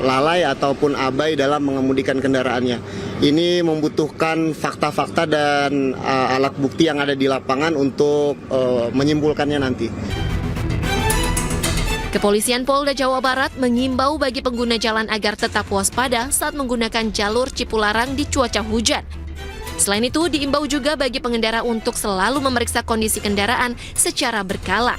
lalai ataupun abai dalam mengemudikan kendaraannya. Ini membutuhkan fakta-fakta dan alat bukti yang ada di lapangan untuk menyimpulkannya nanti. Kepolisian Polda Jawa Barat mengimbau bagi pengguna jalan agar tetap waspada saat menggunakan jalur Cipularang di cuaca hujan. Selain itu, diimbau juga bagi pengendara untuk selalu memeriksa kondisi kendaraan secara berkala.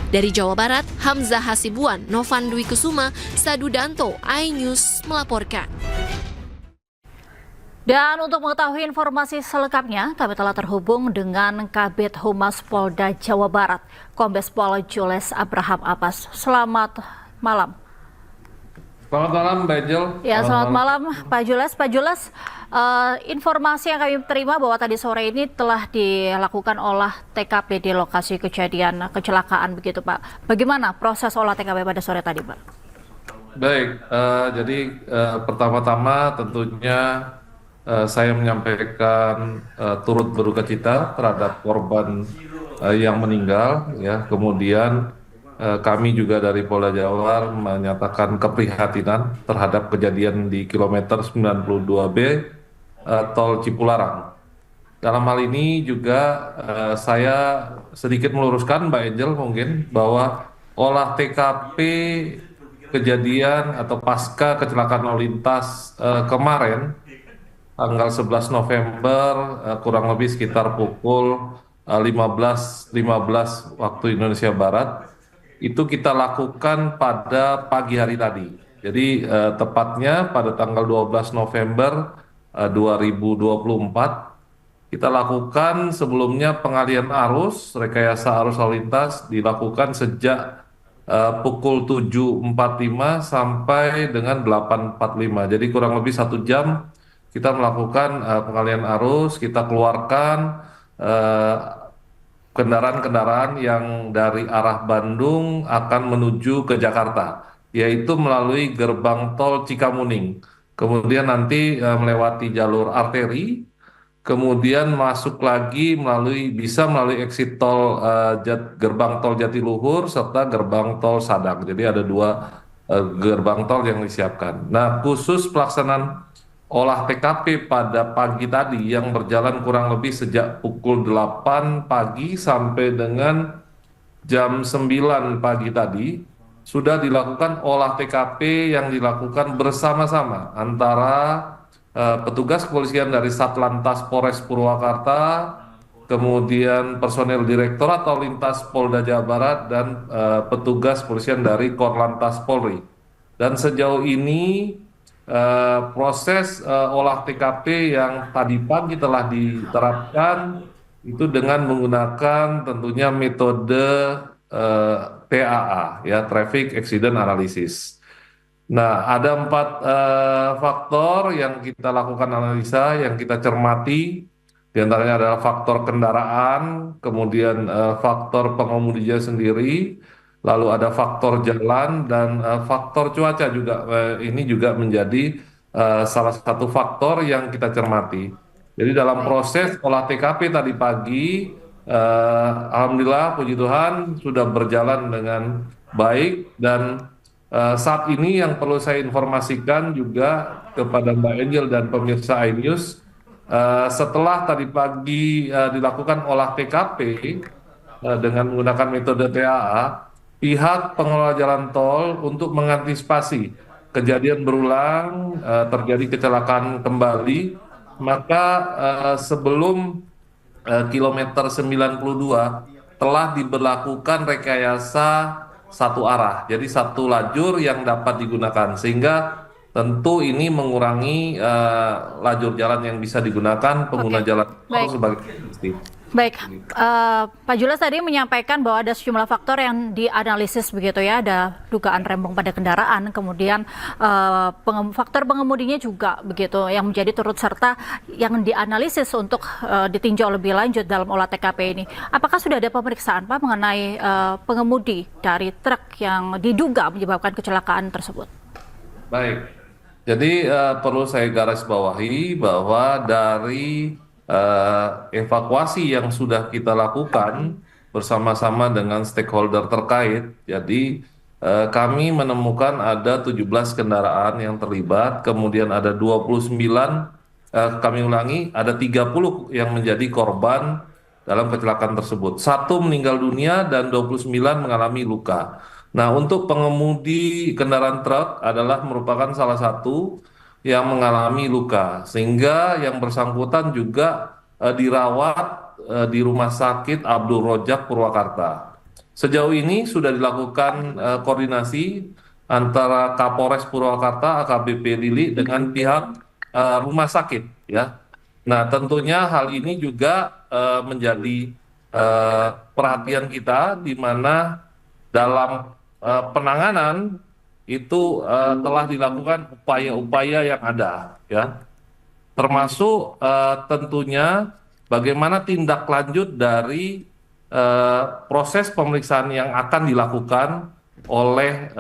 Dari Jawa Barat, Hamzah Hasibuan, Novan Dwi Kusuma, Sadudanto, iNews melaporkan. Dan untuk mengetahui informasi selengkapnya, kami telah terhubung dengan Kabid Humas Polda Jawa Barat, Kombes Pol Jules Abraham Abbas. Selamat malam. Selamat malam, Mbak Angel. Ya, selamat malam, Pak Jules. Pak Jules, informasi yang kami terima bahwa tadi sore ini telah dilakukan olah TKP di lokasi kejadian kecelakaan begitu, Pak. Bagaimana proses olah TKP pada sore tadi, Pak? Baik, jadi pertama-tama tentunya saya menyampaikan turut berduka cita terhadap korban yang meninggal, ya. Kemudian kami juga dari Polda Jawa menyatakan keprihatinan terhadap kejadian di kilometer 92B Tol Cipularang. Dalam hal ini juga saya sedikit meluruskan, Mbak Angel, mungkin bahwa olah TKP kejadian atau pasca kecelakaan lalu lintas kemarin tanggal 11 November kurang lebih sekitar pukul 15.15 waktu Indonesia Barat itu kita lakukan pada pagi hari tadi. Jadi tepatnya pada tanggal 12 November 2024 kita lakukan sebelumnya pengalihan arus, rekayasa arus lalu lintas dilakukan sejak pukul 7.45 sampai dengan 8.45. Jadi kurang lebih 1 jam kita melakukan pengalihan arus, kita keluarkan kendaraan-kendaraan yang dari arah Bandung akan menuju ke Jakarta. yaitu melalui gerbang tol Cikamuning. Kemudian nanti melewati jalur arteri, kemudian masuk lagi bisa melalui exit tol gerbang tol Jatiluhur serta gerbang tol Sadang. Jadi ada 2 gerbang tol yang disiapkan. Nah, khusus pelaksanaan olah TKP pada pagi tadi yang berjalan kurang lebih sejak pukul 8 pagi sampai dengan jam 9 pagi tadi, sudah dilakukan olah TKP yang dilakukan bersama-sama antara petugas kepolisian dari Satlantas Polres Purwakarta, kemudian personel Direktorat Lalu Lintas Polda Jawa Barat, dan petugas kepolisian dari Korlantas Polri. Dan sejauh ini proses olah TKP yang tadi pagi telah diterapkan itu dengan menggunakan tentunya metode TAA, ya, Traffic Accident Analysis. Nah, ada 4 faktor yang kita lakukan analisa, yang kita cermati. Di antaranya adalah faktor kendaraan, kemudian faktor pengemudinya sendiri, lalu ada faktor jalan, dan faktor cuaca juga. Ini juga menjadi salah satu faktor yang kita cermati. Jadi dalam proses olah TKP tadi pagi, alhamdulillah puji Tuhan sudah berjalan dengan baik, dan saat ini yang perlu saya informasikan juga kepada Mbak Angel dan pemirsa iNews, setelah tadi pagi dilakukan olah TKP dengan menggunakan metode TAA, pihak pengelola jalan tol untuk mengantisipasi kejadian berulang terjadi kecelakaan kembali, maka sebelum kilometer 92 telah diberlakukan rekayasa satu arah, jadi satu lajur yang dapat digunakan, sehingga tentu ini mengurangi lajur jalan yang bisa digunakan pengguna jalan tol sebagai pasti. Baik, Pak Jules tadi menyampaikan bahwa ada sejumlah faktor yang dianalisis begitu ya, ada dugaan rempong pada kendaraan, kemudian faktor pengemudinya juga begitu yang menjadi turut serta yang dianalisis untuk ditinjau lebih lanjut dalam olah TKP ini. Apakah sudah ada pemeriksaan Pak mengenai pengemudi dari truk yang diduga menyebabkan kecelakaan tersebut? Baik, jadi perlu saya garis bawahi bahwa dari evakuasi yang sudah kita lakukan bersama-sama dengan stakeholder terkait, jadi kami menemukan ada 17 kendaraan yang terlibat, kemudian ada 29, kami ulangi, ada 30 yang menjadi korban dalam kecelakaan tersebut. 1 meninggal dunia dan 29 mengalami luka. Nah, untuk pengemudi kendaraan truk adalah merupakan salah satu yang mengalami luka, sehingga yang bersangkutan juga dirawat di Rumah Sakit Abdul Rojak Purwakarta. Sejauh ini sudah dilakukan koordinasi antara Kapolres Purwakarta AKBP Lili dengan pihak rumah sakit, ya. Nah, tentunya hal ini juga menjadi perhatian kita, di mana dalam penanganan itu telah dilakukan upaya-upaya yang ada, ya, termasuk tentunya bagaimana tindak lanjut dari proses pemeriksaan yang akan dilakukan oleh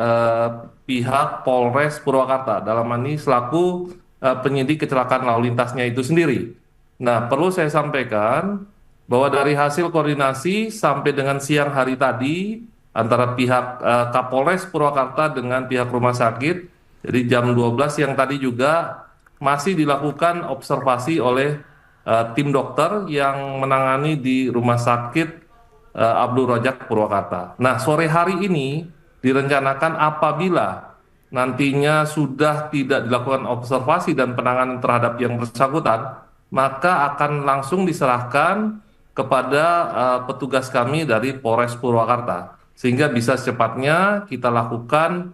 pihak Polres Purwakarta, dalam hal ini selaku penyidik kecelakaan lalu lintasnya itu sendiri. Nah, perlu saya sampaikan bahwa dari hasil koordinasi sampai dengan siang hari tadi antara pihak Kapolres Purwakarta dengan pihak rumah sakit, jadi jam 12 yang tadi juga masih dilakukan observasi oleh tim dokter yang menangani di Rumah Sakit Abdul Rojak Purwakarta. Nah, sore hari ini direncanakan apabila nantinya sudah tidak dilakukan observasi dan penanganan terhadap yang bersangkutan, maka akan langsung diserahkan kepada petugas kami dari Polres Purwakarta, sehingga bisa secepatnya kita lakukan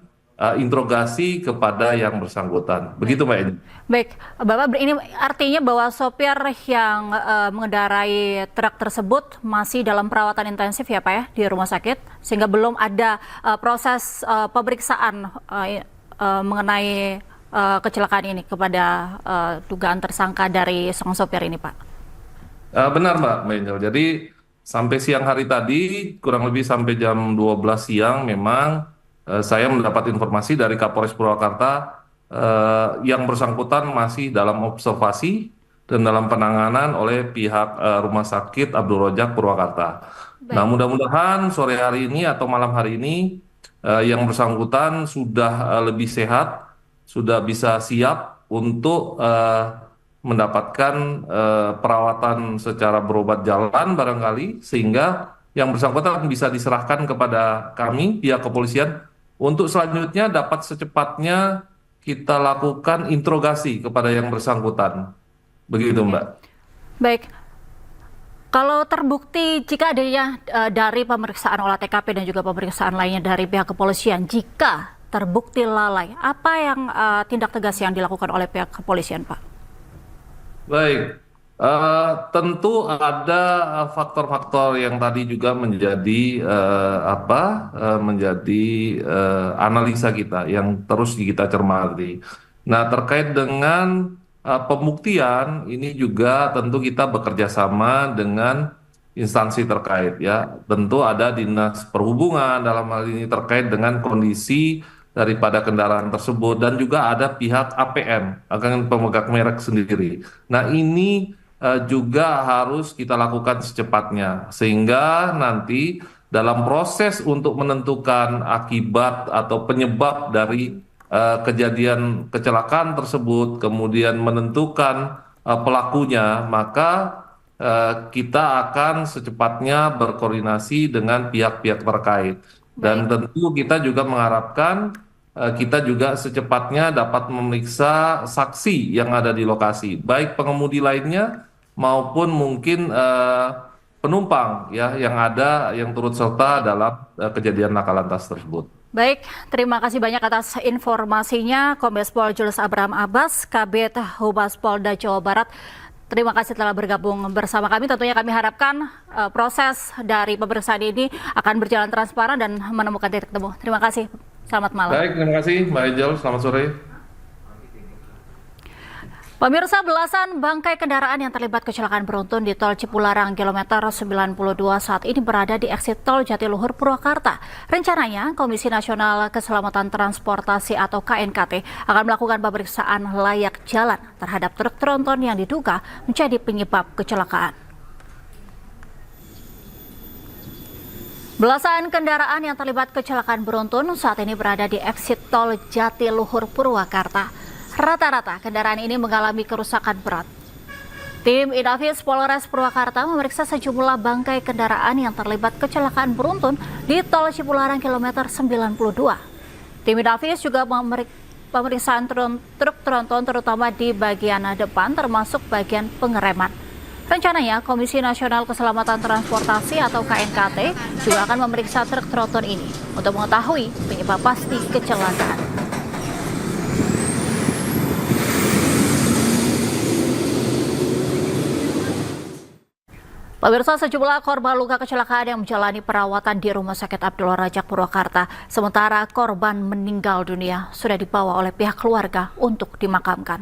interogasi kepada yang bersangkutan. Begitu, Mbak Edi. Baik, Bapak, ini artinya bahwa sopir yang mengendarai truk tersebut masih dalam perawatan intensif ya Pak ya di rumah sakit, sehingga belum ada proses pemeriksaan mengenai kecelakaan ini kepada dugaan tersangka dari sang sopir ini, Pak. Benar, Mbak Angel. Jadi sampai siang hari tadi, kurang lebih sampai jam 12 siang memang saya mendapat informasi dari Kapolres Purwakarta yang bersangkutan masih dalam observasi dan dalam penanganan oleh pihak Rumah Sakit Abdul Rojak Purwakarta. Nah, mudah-mudahan sore hari ini atau malam hari ini yang bersangkutan sudah lebih sehat, sudah bisa siap untuk mendapatkan perawatan secara berobat jalan barangkali, sehingga yang bersangkutan bisa diserahkan kepada kami, pihak kepolisian, untuk selanjutnya dapat secepatnya kita lakukan interogasi kepada yang bersangkutan. Begitu, Mbak. Baik. Kalau terbukti jika adanya dari pemeriksaan olah TKP dan juga pemeriksaan lainnya dari pihak kepolisian, jika terbukti lalai, apa yang tindak tegas yang dilakukan oleh pihak kepolisian, Pak? Baik. Tentu ada faktor-faktor yang tadi juga menjadi analisa kita yang terus kita cermati. Nah, terkait dengan pembuktian ini juga tentu kita bekerja sama dengan instansi terkait ya. Tentu ada Dinas Perhubungan dalam hal ini terkait dengan kondisi daripada kendaraan tersebut, dan juga ada pihak APM, akan pemegang merek sendiri. Nah, ini juga harus kita lakukan secepatnya, sehingga nanti dalam proses untuk menentukan akibat atau penyebab dari kejadian kecelakaan tersebut, kemudian menentukan pelakunya, maka kita akan secepatnya berkoordinasi dengan pihak-pihak terkait. Dan tentu kita juga mengharapkan kita juga secepatnya dapat memeriksa saksi yang ada di lokasi, baik pengemudi lainnya maupun mungkin penumpang ya yang turut serta dalam kejadian laka lantas tersebut. Baik, terima kasih banyak atas informasinya Kombes Pol Julius Abraham Abbas, Kabid Humas Polda Jawa Barat. Terima kasih telah bergabung bersama kami. Tentunya kami harapkan proses dari pemeriksaan ini akan berjalan transparan dan menemukan titik temu. Terima kasih. Selamat malam. Baik, terima kasih Mbak Ejel. Selamat sore. Pemirsa, belasan bangkai kendaraan yang terlibat kecelakaan beruntun di Tol Cipularang kilometer 92 saat ini berada di eksit Tol Jatiluhur Purwakarta. Rencananya, Komisi Nasional Keselamatan Transportasi atau KNKT akan melakukan pemeriksaan layak jalan terhadap truk tronton yang diduga menjadi penyebab kecelakaan. Belasan kendaraan yang terlibat kecelakaan beruntun saat ini berada di eksit Tol Jatiluhur Purwakarta. Rata-rata kendaraan ini mengalami kerusakan berat. Tim Inafis Polres Purwakarta memeriksa sejumlah bangkai kendaraan yang terlibat kecelakaan beruntun di Tol Cipularang kilometer 92. Tim Inafis juga pemeriksaan truk tronton terutama di bagian depan termasuk bagian pengereman. Rencananya Komisi Nasional Keselamatan Transportasi atau KNKT juga akan memeriksa truk tronton ini untuk mengetahui penyebab pasti kecelakaan. Pemirsa, sejumlah korban luka kecelakaan yang menjalani perawatan di Rumah Sakit Abdul Rojak Purwakarta. Sementara korban meninggal dunia sudah dibawa oleh pihak keluarga untuk dimakamkan.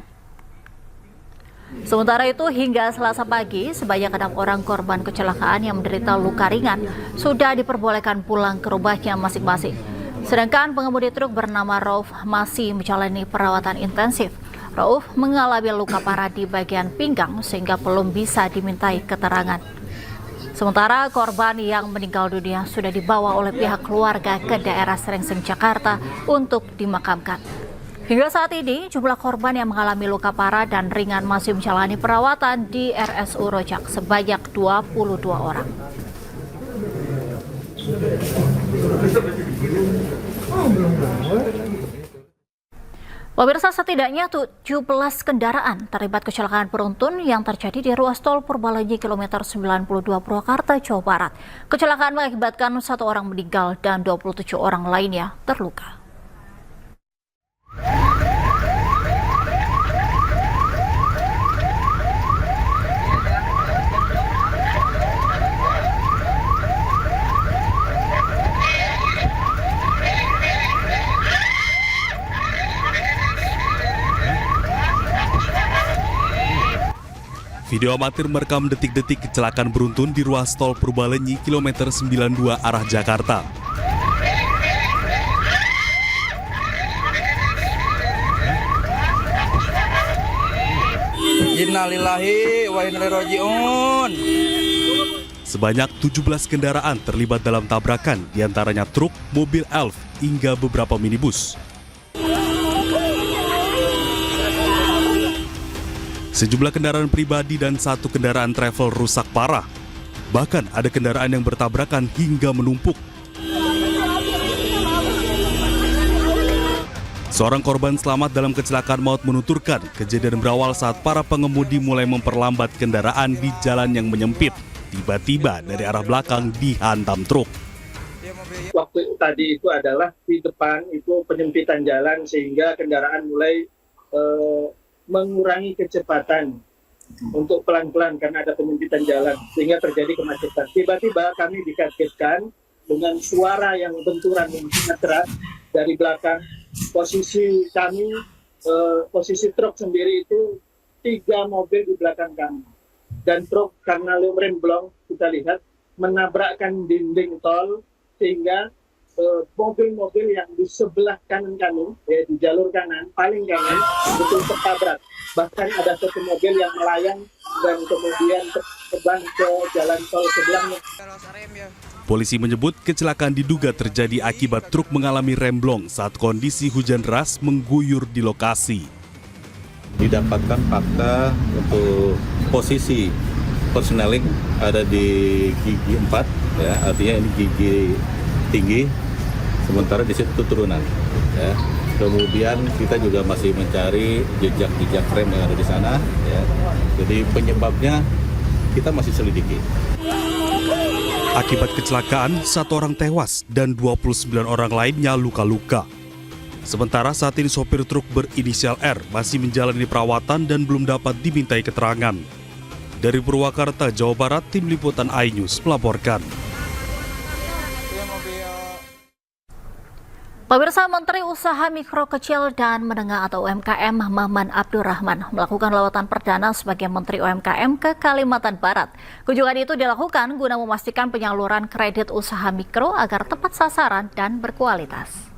Sementara itu, hingga Selasa pagi, sebanyak 6 orang korban kecelakaan yang menderita luka ringan sudah diperbolehkan pulang ke rumahnya masing-masing. Sedangkan pengemudi truk bernama Rauf masih menjalani perawatan intensif. Rauf mengalami luka parah di bagian pinggang sehingga belum bisa dimintai keterangan. Sementara korban yang meninggal dunia sudah dibawa oleh pihak keluarga ke daerah Srengseng, Jakarta untuk dimakamkan. Hingga saat ini, jumlah korban yang mengalami luka parah dan ringan masih menjalani perawatan di RSU Rojak sebanyak 22 orang. Pemirsa, setidaknya 17 kendaraan terlibat kecelakaan beruntun yang terjadi di ruas tol Purbalenyi kilometer 92 Purwakarta, Jawa Barat. Kecelakaan mengakibatkan 1 orang meninggal dan 27 orang lainnya terluka. Video amatir merekam detik-detik kecelakaan beruntun di ruas tol Purbalenyi kilometer 92 arah Jakarta. Innalillahi wa inna ilaihi raji'un. Sebanyak 17 kendaraan terlibat dalam tabrakan, diantaranya truk, mobil elf, hingga beberapa minibus. Sejumlah kendaraan pribadi dan satu kendaraan travel rusak parah. Bahkan ada kendaraan yang bertabrakan hingga menumpuk. Seorang korban selamat dalam kecelakaan maut menuturkan kejadian berawal saat para pengemudi mulai memperlambat kendaraan di jalan yang menyempit. Tiba-tiba dari arah belakang dihantam truk. Waktu tadi itu adalah di depan itu penyempitan jalan sehingga kendaraan mulai mengurangi kecepatan untuk pelan-pelan karena ada penyempitan jalan sehingga terjadi kemacetan. Tiba-tiba kami dikagetkan dengan suara yang benturan yang sangat keras dari belakang. Posisi kami, posisi truk sendiri itu 3 mobil di belakang kami. Dan truk karena remblong kita lihat menabrakkan dinding tol sehingga mobil-mobil yang di sebelah kanan kami, ya, di jalur kanan, paling kanan, betul tertabrak. Bahkan ada satu mobil yang melayang dan kemudian terbang ke jalan tol sebelahnya. Polisi menyebut kecelakaan diduga terjadi akibat truk mengalami remblong saat kondisi hujan deras mengguyur di lokasi. Didapatkan fakta untuk posisi persneling ada di gigi 4, ya, artinya ini gigi tinggi, sementara di situ turunan. Ya. Kemudian kita juga masih mencari jejak-jejak rem yang ada di sana. Ya. Jadi penyebabnya kita masih selidiki. Akibat kecelakaan, 1 orang tewas dan 29 orang lainnya luka-luka. Sementara saat ini sopir truk berinisial R masih menjalani perawatan dan belum dapat dimintai keterangan. Dari Purwakarta, Jawa Barat, Tim Liputan iNews melaporkan. Pemirsa, Menteri Usaha Mikro Kecil dan Menengah atau UMKM Maman Abdurrahman melakukan lawatan perdana sebagai Menteri UMKM ke Kalimantan Barat. Kunjungan itu dilakukan guna memastikan penyaluran kredit usaha mikro agar tepat sasaran dan berkualitas.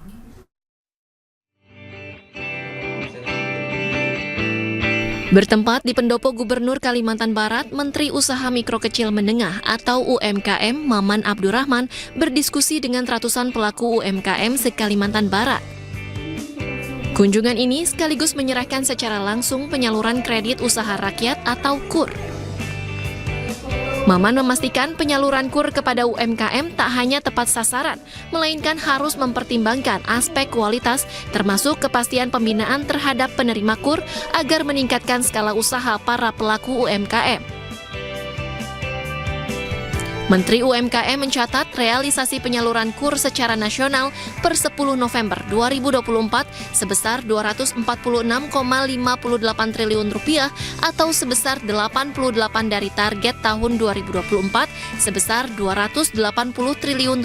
Bertempat di pendopo Gubernur Kalimantan Barat, Menteri Usaha Mikro Kecil Menengah atau UMKM Maman Abdurrahman berdiskusi dengan ratusan pelaku UMKM se-Kalimantan Barat. Kunjungan ini sekaligus menyerahkan secara langsung penyaluran kredit usaha rakyat atau KUR. Maman memastikan penyaluran KUR kepada UMKM tak hanya tepat sasaran, melainkan harus mempertimbangkan aspek kualitas termasuk kepastian pembinaan terhadap penerima KUR agar meningkatkan skala usaha para pelaku UMKM. Menteri UMKM mencatat realisasi penyaluran KUR secara nasional per 10 November 2024 sebesar Rp246,58 triliun atau sebesar 88 dari target tahun 2024 sebesar Rp280 triliun.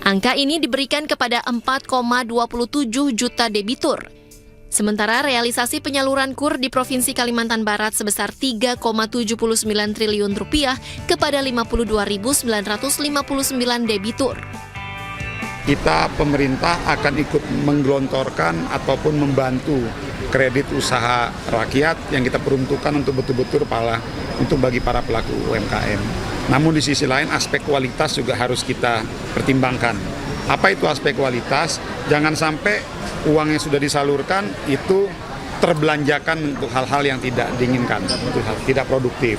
Angka ini diberikan kepada 4,27 juta debitur. Sementara realisasi penyaluran KUR di Provinsi Kalimantan Barat sebesar Rp3,79 triliun kepada 52.959 debitur. Kita pemerintah akan ikut menggelontorkan ataupun membantu kredit usaha rakyat yang kita peruntukkan untuk betul-betul bagi para pelaku UMKM. Namun di sisi lain aspek kualitas juga harus kita pertimbangkan. Apa itu aspek kualitas? Jangan sampai uang yang sudah disalurkan itu terbelanjakan untuk hal-hal yang tidak diinginkan, untuk hal tidak produktif.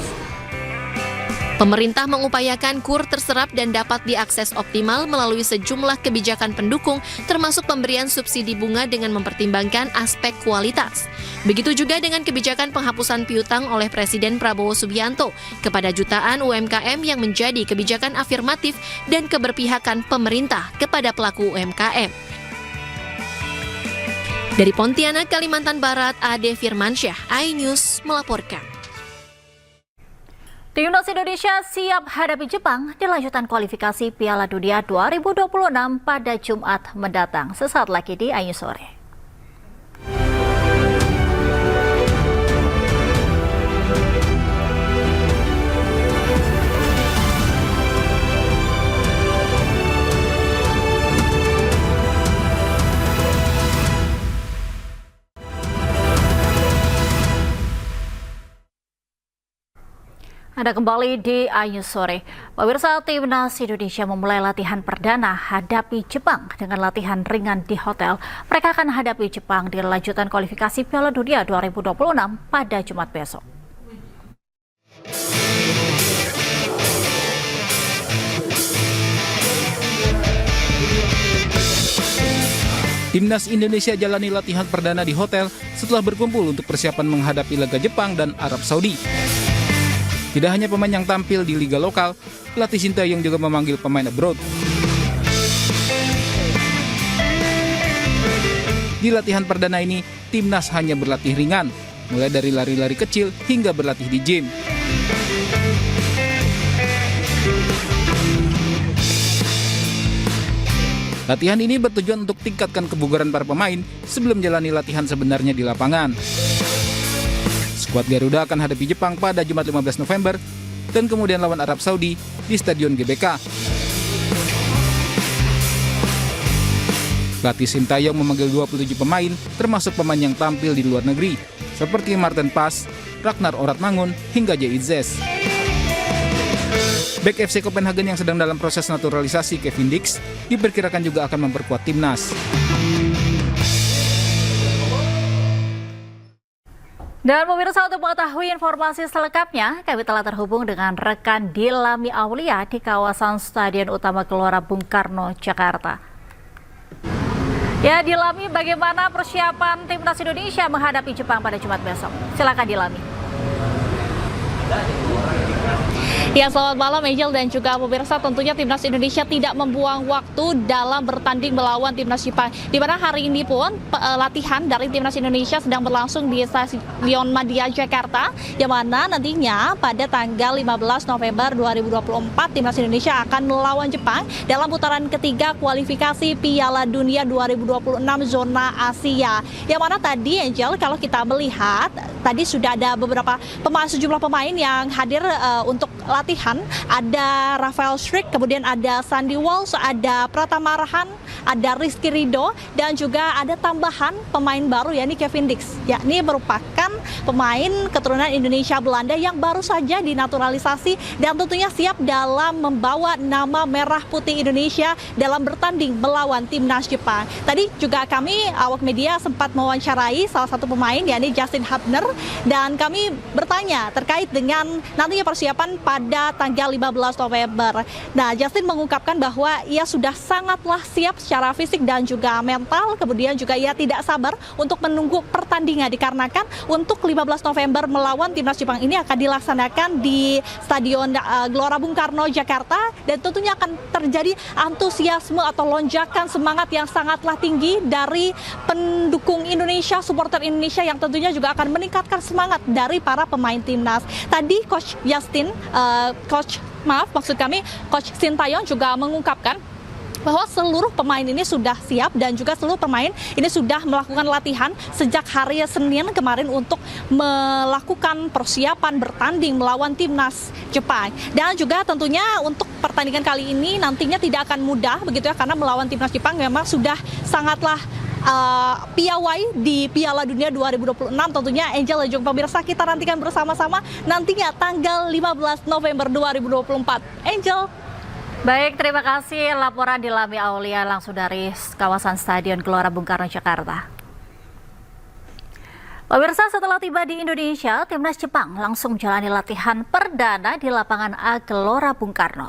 Pemerintah mengupayakan KUR terserap dan dapat diakses optimal melalui sejumlah kebijakan pendukung, termasuk pemberian subsidi bunga dengan mempertimbangkan aspek kualitas. Begitu juga dengan kebijakan penghapusan piutang oleh Presiden Prabowo Subianto kepada jutaan UMKM yang menjadi kebijakan afirmatif dan keberpihakan pemerintah kepada pelaku UMKM. Dari Pontianak, Kalimantan Barat, Ade Firmansyah, iNews melaporkan. Timnas Indonesia siap hadapi Jepang di lanjutan kualifikasi Piala Dunia 2026 pada Jumat mendatang. Sesaat lagi di iNews Sore. Anda kembali di iNews Sore. Pemirsa, Timnas Indonesia memulai latihan perdana hadapi Jepang dengan latihan ringan di hotel. Mereka akan hadapi Jepang di lanjutan kualifikasi Piala Dunia 2026 pada Jumat besok. Timnas Indonesia jalani latihan perdana di hotel setelah berkumpul untuk persiapan menghadapi laga Jepang dan Arab Saudi. Tidak hanya pemain yang tampil di liga lokal, pelatih Sintayong juga memanggil pemain abroad. Di latihan perdana ini, Timnas hanya berlatih ringan, mulai dari lari-lari kecil hingga berlatih di gym. Latihan ini bertujuan untuk tingkatkan kebugaran para pemain sebelum jalani latihan sebenarnya di lapangan. Skuad Garuda akan hadapi Jepang pada Jumat 15 November dan kemudian lawan Arab Saudi di Stadion GBK. Pelatih Sintayong memanggil 27 pemain termasuk pemain yang tampil di luar negeri seperti Martin Pas, Ragnar Oratmangun hingga Jay Itzes. Bek FC Copenhagen yang sedang dalam proses naturalisasi Kevin Dix diperkirakan juga akan memperkuat timnas. Dan pemirsa, untuk mengetahui informasi selengkapnya, kami telah terhubung dengan rekan Dilami Aulia di kawasan Stadion Utama Gelora Bung Karno, Jakarta. Ya, Dilami, bagaimana persiapan Timnas Indonesia menghadapi Jepang pada Jumat besok? Silakan Dilami. Ya, selamat malam Angel dan juga pemirsa. Tentunya Timnas Indonesia tidak membuang waktu dalam bertanding melawan Timnas Jepang. Di mana hari ini pun latihan dari Timnas Indonesia sedang berlangsung di Stadion Madia Jakarta, yang mana nantinya pada tanggal 15 November 2024 Timnas Indonesia akan melawan Jepang dalam putaran ketiga kualifikasi Piala Dunia 2026 zona Asia. Yang mana tadi Angel, kalau kita melihat tadi sudah ada beberapa sejumlah pemain yang hadir untuk latihan. Ada Rafael Struijk, kemudian ada Sandy Walsh, ada Pratama Arhan, ada Rizky Ridho, dan juga ada tambahan pemain baru yakni Kevin Dix. Yakni merupakan pemain keturunan Indonesia Belanda yang baru saja dinaturalisasi dan tentunya siap dalam membawa nama merah putih Indonesia dalam bertanding melawan timnas Jepang. Tadi juga kami awak media sempat mewawancarai salah satu pemain yakni Justin Hubner, dan kami bertanya terkait dengan nantinya persiapan pada tanggal 15 November. Nah, Justin mengungkapkan bahwa ia sudah sangatlah siap secara fisik dan juga mental, kemudian juga ia tidak sabar untuk menunggu pertandingan dikarenakan untuk 15 November melawan timnas Jepang ini akan dilaksanakan di Stadion Gelora Bung Karno, Jakarta, dan tentunya akan terjadi antusiasme atau lonjakan semangat yang sangatlah tinggi dari pendukung Indonesia, supporter Indonesia yang tentunya juga akan meningkatkan semangat dari para pemain timnas. Tadi Coach Sintayong juga mengungkapkan bahwa seluruh pemain ini sudah siap dan juga seluruh pemain ini sudah melakukan latihan sejak hari Senin kemarin untuk melakukan persiapan bertanding melawan timnas Jepang. Dan juga tentunya untuk pertandingan kali ini nantinya tidak akan mudah begitu ya, karena melawan timnas Jepang memang sudah sangatlah piawai di Piala Dunia 2026. Tentunya Angel dan juga pemirsa, kita nantikan bersama-sama nantinya tanggal 15 November 2024. Angel. Baik, terima kasih laporan Dilami Aulia langsung dari kawasan Stadion Gelora Bung Karno, Jakarta. Pemirsa, setelah tiba di Indonesia, timnas Jepang langsung menjalani latihan perdana di lapangan A Gelora Bung Karno.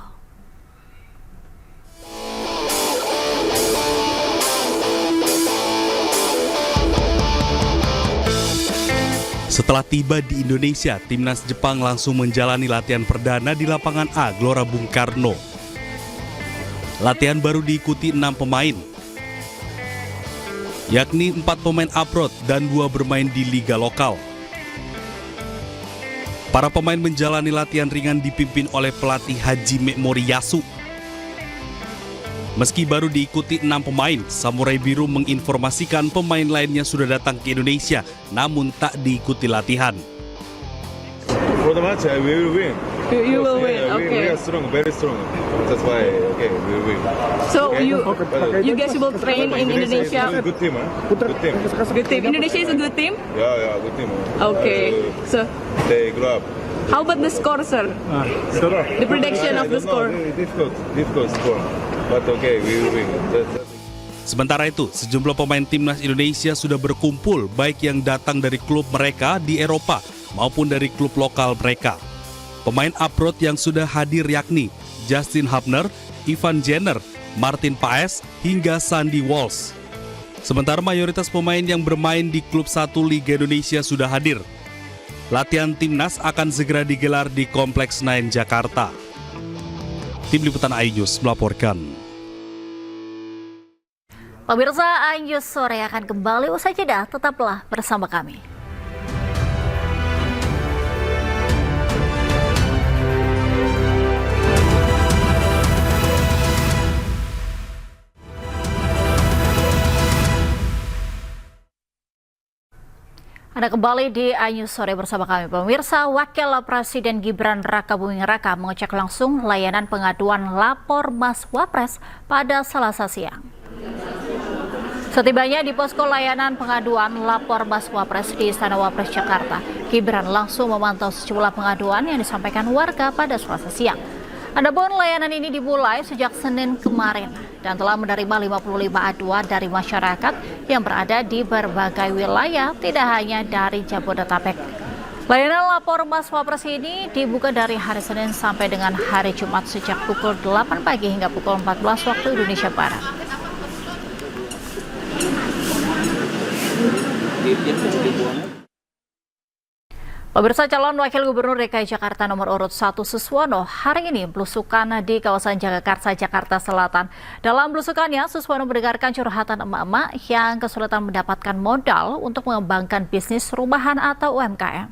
Setelah tiba di Indonesia, timnas Jepang langsung menjalani latihan perdana di lapangan A Gelora Bung Karno. Latihan baru diikuti 6 pemain, yakni 4 pemain abroad dan 2 bermain di liga lokal. Para pemain menjalani latihan ringan dipimpin oleh pelatih Hajime Moriyasu. Meski baru diikuti 6 pemain, Samurai Biru menginformasikan pemain lainnya sudah datang ke Indonesia, namun tak diikuti latihan. For the match, we will win. You will win. Okay. We are strong, very strong. That's why, okay, we will win. So okay. you guys will train in Indonesia. Is a good team, huh? Good team. Good team. Indonesia is a good team. Yeah, good team. Okay. So they grow up. How about the score, sir? The prediction of the score. Difficult score. But okay, we will win. Sementara itu, sejumlah pemain timnas Indonesia sudah berkumpul baik yang datang dari klub mereka di Eropa maupun dari klub lokal mereka. Pemain abroad yang sudah hadir yakni Justin Hubner, Ivan Jenner, Martin Paes, hingga Sandy Walsh. Sementara mayoritas pemain yang bermain di klub 1 Liga Indonesia sudah hadir. Latihan timnas akan segera digelar di Kompleks Senayan, Jakarta. Tim Liputan iNews melaporkan. Pemirsa, iNews sore akan kembali usai jeda. Tetaplah bersama kami. Anda kembali di iNews sore bersama kami. Pemirsa, Wakil Presiden Gibran Rakabuming Raka mengecek langsung layanan pengaduan lapor Mas Wapres pada Selasa siang. Setibanya di posko layanan pengaduan lapor Mas Wapres di Istana Wapres Jakarta, Gibran langsung memantau sejumlah pengaduan yang disampaikan warga pada Selasa siang. Adapun layanan ini dimulai sejak Senin kemarin dan telah menerima 55 aduan dari masyarakat yang berada di berbagai wilayah, tidak hanya dari Jabodetabek. Layanan lapor Mas Wapres ini dibuka dari hari Senin sampai dengan hari Jumat sejak pukul 8 pagi hingga pukul 14 waktu Indonesia Barat. Pemirsa, calon Wakil Gubernur DKI Jakarta nomor urut 1 Suswono hari ini belusukan di kawasan Jagakarsa, Jakarta Selatan. Dalam belusukannya, Suswono mendengarkan curhatan emak-emak yang kesulitan mendapatkan modal untuk mengembangkan bisnis rumahan atau UMKM.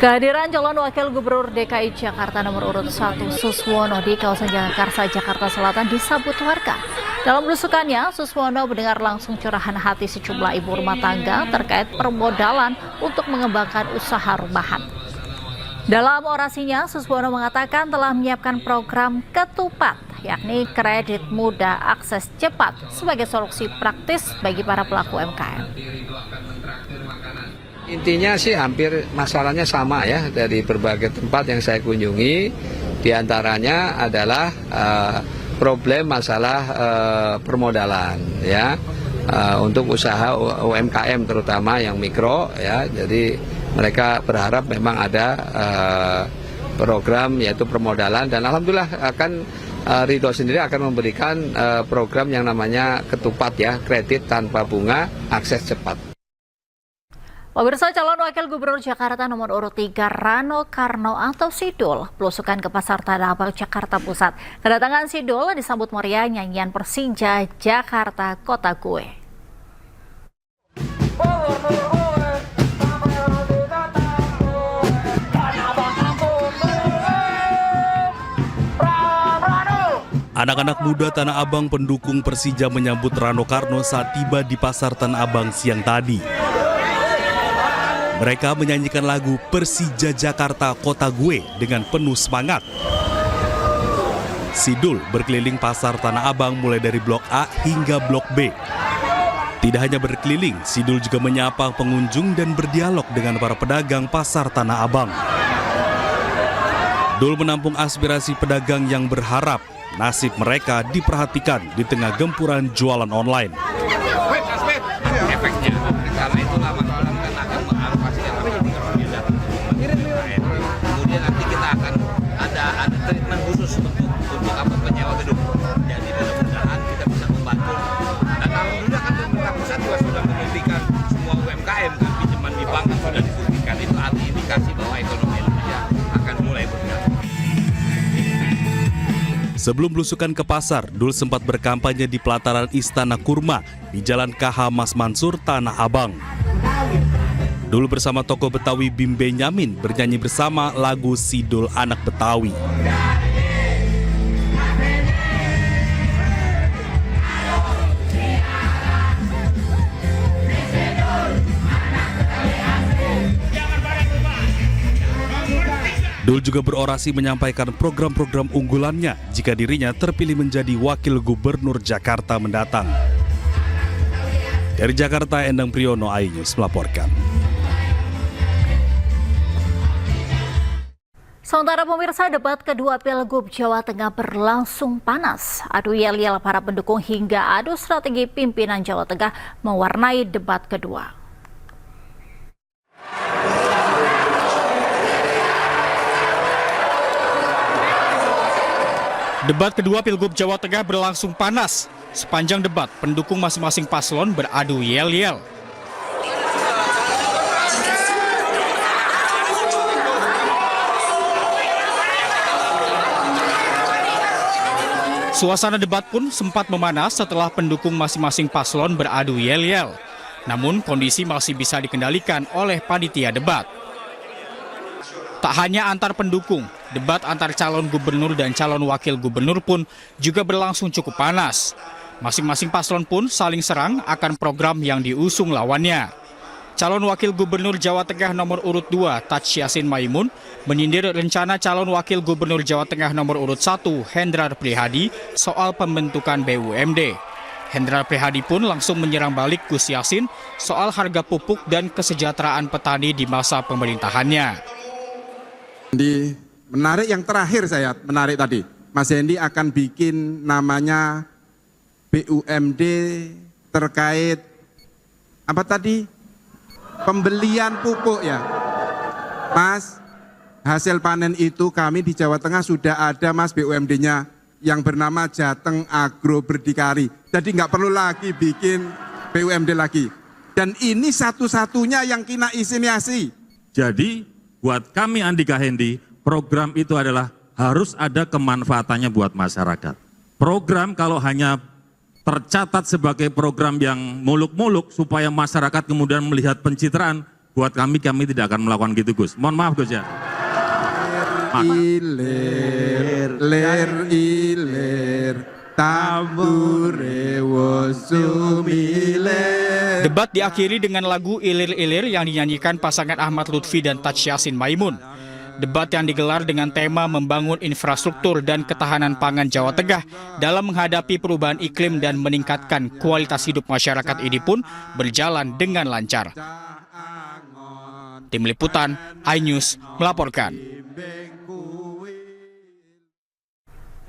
Kehadiran calon Wakil Gubernur DKI Jakarta nomor urut 1 Suswono di kawasan Jagakarsa, Jakarta Selatan disambut warga. Dalam belusukannya, Suswono mendengar langsung curahan hati sejumlah ibu rumah tangga terkait permodalan untuk mengembangkan usaha rumahan. Dalam orasinya, Suswono mengatakan telah menyiapkan program ketupat, yakni kredit mudah akses cepat sebagai solusi praktis bagi para pelaku UMKM. Intinya sih hampir masalahnya sama ya dari berbagai tempat yang saya kunjungi. Di antaranya adalah problem masalah permodalan ya untuk usaha UMKM terutama yang mikro ya. Jadi mereka berharap memang ada program yaitu permodalan dan alhamdulillah akan Ridho sendiri akan memberikan program yang namanya ketupat ya, kredit tanpa bunga, akses cepat. Pemirsa, calon Wakil Gubernur Jakarta nomor urut 3 Rano Karno atau Sidul belusukan ke Pasar Tanah Abang, Jakarta Pusat. Kedatangan Sidul disambut meriah nyanyian Persija Jakarta Kota Gue. Anak-anak muda Tanah Abang pendukung Persija menyambut Rano Karno saat tiba di Pasar Tanah Abang siang tadi. Mereka menyanyikan lagu Persija Jakarta Kota Gue dengan penuh semangat. Sidul berkeliling Pasar Tanah Abang mulai dari Blok A hingga Blok B. Tidak hanya berkeliling, Sidul juga menyapa pengunjung dan berdialog dengan para pedagang Pasar Tanah Abang. Dul menampung aspirasi pedagang yang berharap nasib mereka diperhatikan di tengah gempuran jualan online. Efeknya, karena itu lama-lama kan akan mengalokasi yang kemudian nanti kita akan ada treatment khusus untuk penyewa gedung. Jadi mudah-mudahan kita bisa membantu. Dan alhamdulillah kan pemerintah pusat juga sudah memberikan semua UMKM kan pinjaman di bank kan sudah dibuktikan, itu arti indikasi bahwa ekonomi Indonesia akan mulai bergerak. Sebelum belusukan ke pasar, Dul sempat berkampanye di pelataran Istana Kurma di Jalan KH Mas Mansur, Tanah Abang. Dul bersama tokoh Betawi Bim Benyamin bernyanyi bersama lagu Sidul Anak Betawi. Dul juga berorasi menyampaikan program-program unggulannya jika dirinya terpilih menjadi Wakil Gubernur Jakarta mendatang. Dari Jakarta, Endang Priyono, iNews melaporkan. Sementara pemirsa, debat kedua Pilgub Jawa Tengah berlangsung panas. Adu yel-yel para pendukung hingga adu strategi pimpinan Jawa Tengah mewarnai debat kedua. Debat kedua Pilgub Jawa Tengah berlangsung panas. Sepanjang debat, pendukung masing-masing paslon beradu yel-yel. Suasana debat pun sempat memanas setelah pendukung masing-masing paslon beradu yel-yel. Namun kondisi masih bisa dikendalikan oleh panitia debat. Tak hanya antar pendukung, debat antar calon gubernur dan calon wakil gubernur pun juga berlangsung cukup panas. Masing-masing paslon pun saling serang akan program yang diusung lawannya. Calon wakil gubernur Jawa Tengah nomor urut 2, Taj Yassin Maimun, menyindir rencana calon wakil gubernur Jawa Tengah nomor urut 1, Hendrar Prihadi, soal pembentukan BUMD. Hendrar Prihadi pun langsung menyerang balik Gus Yassin soal harga pupuk dan kesejahteraan petani di masa pemerintahannya. Menarik yang terakhir saya menarik tadi, Mas Hendi akan bikin namanya BUMD terkait apa tadi? Pembelian pupuk ya. Mas, hasil panen itu kami di Jawa Tengah sudah ada Mas BUMD-nya yang bernama Jateng Agro Berdikari. Jadi nggak perlu lagi bikin BUMD lagi. Dan ini satu-satunya yang kena inisiasi. Jadi buat kami Andika Hendi, program itu adalah harus ada kemanfaatannya buat masyarakat. Program kalau hanya tercatat sebagai program yang muluk-muluk supaya masyarakat kemudian melihat pencitraan, buat kami tidak akan melakukan gitu Gus. Mohon maaf Gus ya. Ilir, tambure wosumiler. Debat diakhiri dengan lagu Ilir-Ilir yang dinyanyikan pasangan Ahmad Lutfi dan Taj Yassin Maimun. Debat yang digelar dengan tema membangun infrastruktur dan ketahanan pangan Jawa Tengah dalam menghadapi perubahan iklim dan meningkatkan kualitas hidup masyarakat ini pun berjalan dengan lancar. Tim Liputan, iNews melaporkan.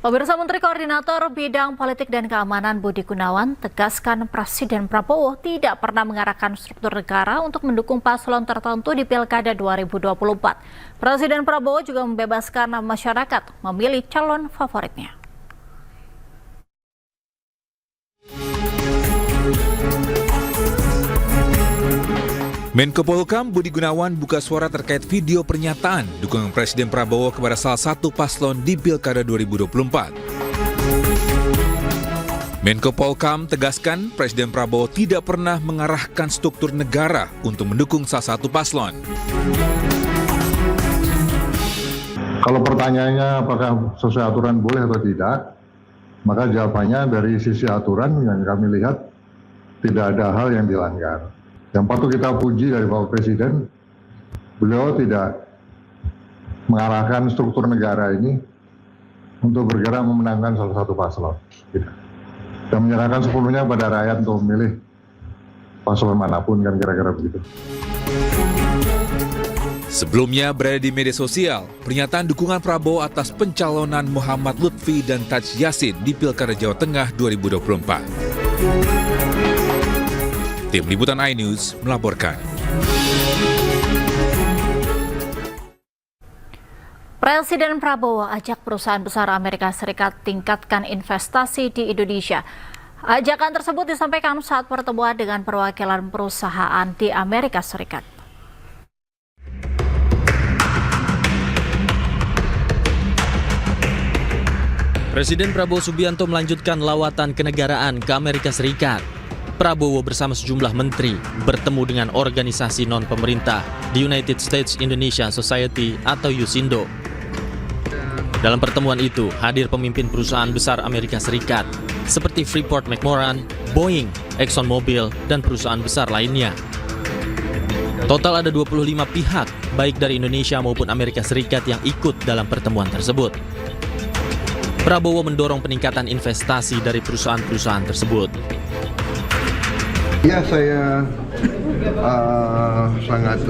Pemirsa, Menteri Koordinator Bidang Politik dan Keamanan Budi Gunawan tegaskan Presiden Prabowo tidak pernah mengarahkan struktur negara untuk mendukung paslon tertentu di Pilkada 2024. Presiden Prabowo juga membebaskan masyarakat memilih calon favoritnya. Menko Polhukam Budi Gunawan buka suara terkait video pernyataan dukungan Presiden Prabowo kepada salah satu paslon di Pilkada 2024. Menko Polhukam tegaskan Presiden Prabowo tidak pernah mengarahkan struktur negara untuk mendukung salah satu paslon. Kalau pertanyaannya apakah sesuai aturan boleh atau tidak, maka jawabannya dari sisi aturan yang kami lihat tidak ada hal yang dilanggar. Yang patut kita puji dari Bapak Presiden, beliau tidak mengarahkan struktur negara ini untuk bergerak memenangkan salah satu paslon. Dan menyerahkan sepenuhnya pada rakyat untuk memilih paslon manapun, kan kira-kira begitu. Sebelumnya berada di media sosial, pernyataan dukungan Prabowo atas pencalonan Muhammad Lutfi dan Taj Yassin di Pilkada Jawa Tengah 2024. Tim Liputan iNews melaporkan. Presiden Prabowo ajak perusahaan besar Amerika Serikat tingkatkan investasi di Indonesia. Ajakan tersebut disampaikan saat pertemuan dengan perwakilan perusahaan di Amerika Serikat. Presiden Prabowo Subianto melanjutkan lawatan kenegaraan ke Amerika Serikat. Prabowo bersama sejumlah menteri bertemu dengan organisasi non-pemerintah di United States Indonesia Society atau USINDO. Dalam pertemuan itu hadir pemimpin perusahaan besar Amerika Serikat seperti Freeport-McMoRan, Boeing, ExxonMobil, dan perusahaan besar lainnya. Total ada 25 pihak, baik dari Indonesia maupun Amerika Serikat yang ikut dalam pertemuan tersebut. Prabowo mendorong peningkatan investasi dari perusahaan-perusahaan tersebut. Ya, saya sangat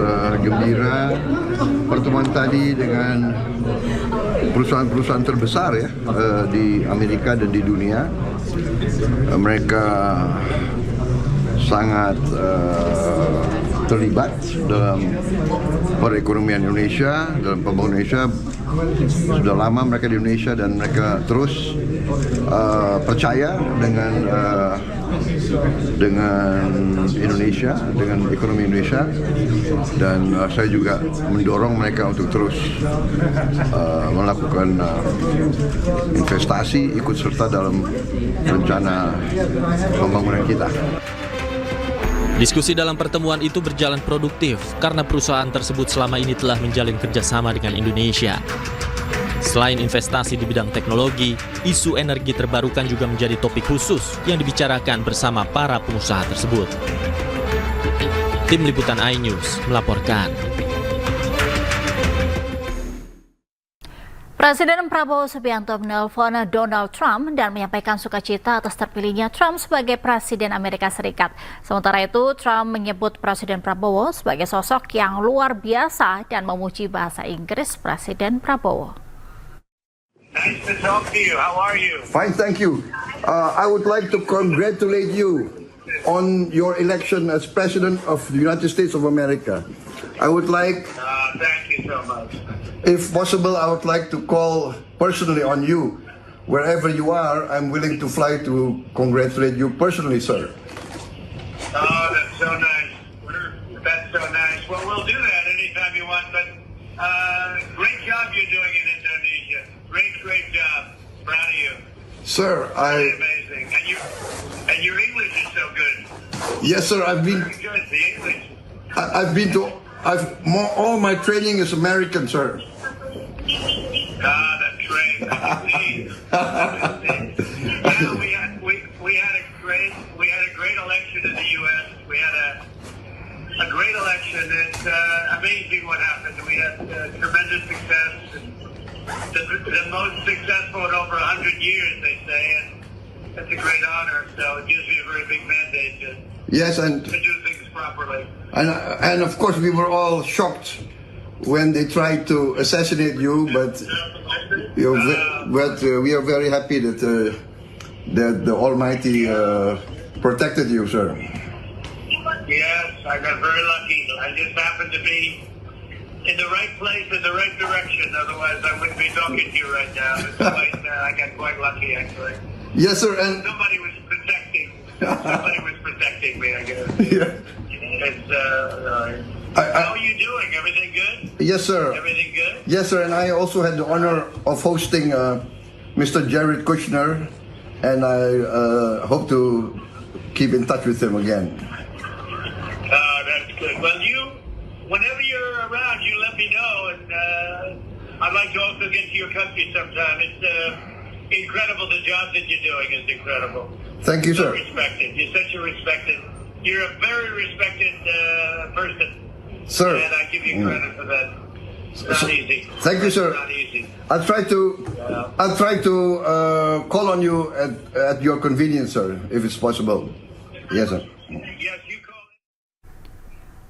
gembira pertemuan tadi dengan perusahaan-perusahaan terbesar ya di Amerika dan di dunia. Mereka sangat terlibat dalam perekonomian Indonesia, dalam pembangunan Indonesia. Sudah lama mereka di Indonesia dan mereka terus percaya dengan Indonesia, dengan ekonomi Indonesia, dan saya juga mendorong mereka untuk terus melakukan investasi, ikut serta dalam rencana pembangunan kita. Diskusi dalam pertemuan itu berjalan produktif karena perusahaan tersebut selama ini telah menjalin kerjasama dengan Indonesia. Selain investasi di bidang teknologi, isu energi terbarukan juga menjadi topik khusus yang dibicarakan bersama para pengusaha tersebut. Tim Liputan iNews melaporkan. Presiden Prabowo Subianto menelpon Donald Trump dan menyampaikan sukacita atas terpilihnya Trump sebagai Presiden Amerika Serikat. Sementara itu, Trump menyebut Presiden Prabowo sebagai sosok yang luar biasa dan memuji bahasa Inggris Presiden Prabowo. Nice to talk to you. How are you? Fine, thank you. I would like to congratulate you on your election as President of the United States of America. I would like... Thank you so much. If possible, I would like to call personally on you. Wherever you are, I'm willing to fly to congratulate you personally, sir. Oh, that's so nice. That's so nice. Well, we'll do that anytime you want, but great job you're doing in Indonesia. Great job. Proud of you. Sir, Really amazing. And your English is so good. Yes, sir, I've been... Very good, the English. All my training is American, sir. That's great. We had a great election in the U.S. We had a great election. It's amazing what happened. We had tremendous success. The most successful in over 100 years, they say, and it's a great honor. So it gives me a very big mandate to do things properly. And of course, we were all shocked when they tried to assassinate you, but we are very happy that the Almighty protected you, sir. Yes, I got very lucky. I just happened to be in the right place in the right direction. Otherwise, I wouldn't be talking to you right now. I got quite lucky, actually. Yes, sir. And somebody was protecting me, I guess. Yeah. It's, how are you doing? Everything good? Yes, sir. Everything good? Yes, sir. And I also had the honor of hosting Mr. Jared Kushner, and I hope to keep in touch with him again. That's good. Well, whenever you're around, you let me know, and I'd like to also get to your country sometime. It's incredible. The job that you're doing is incredible. Thank you, sir. You're a very respected person. Sir. And I give you credit for that. It's not easy. Thank you, sir. It's not easy. I'll try to call on you at your convenience, sir, if it's possible. Yes, sir.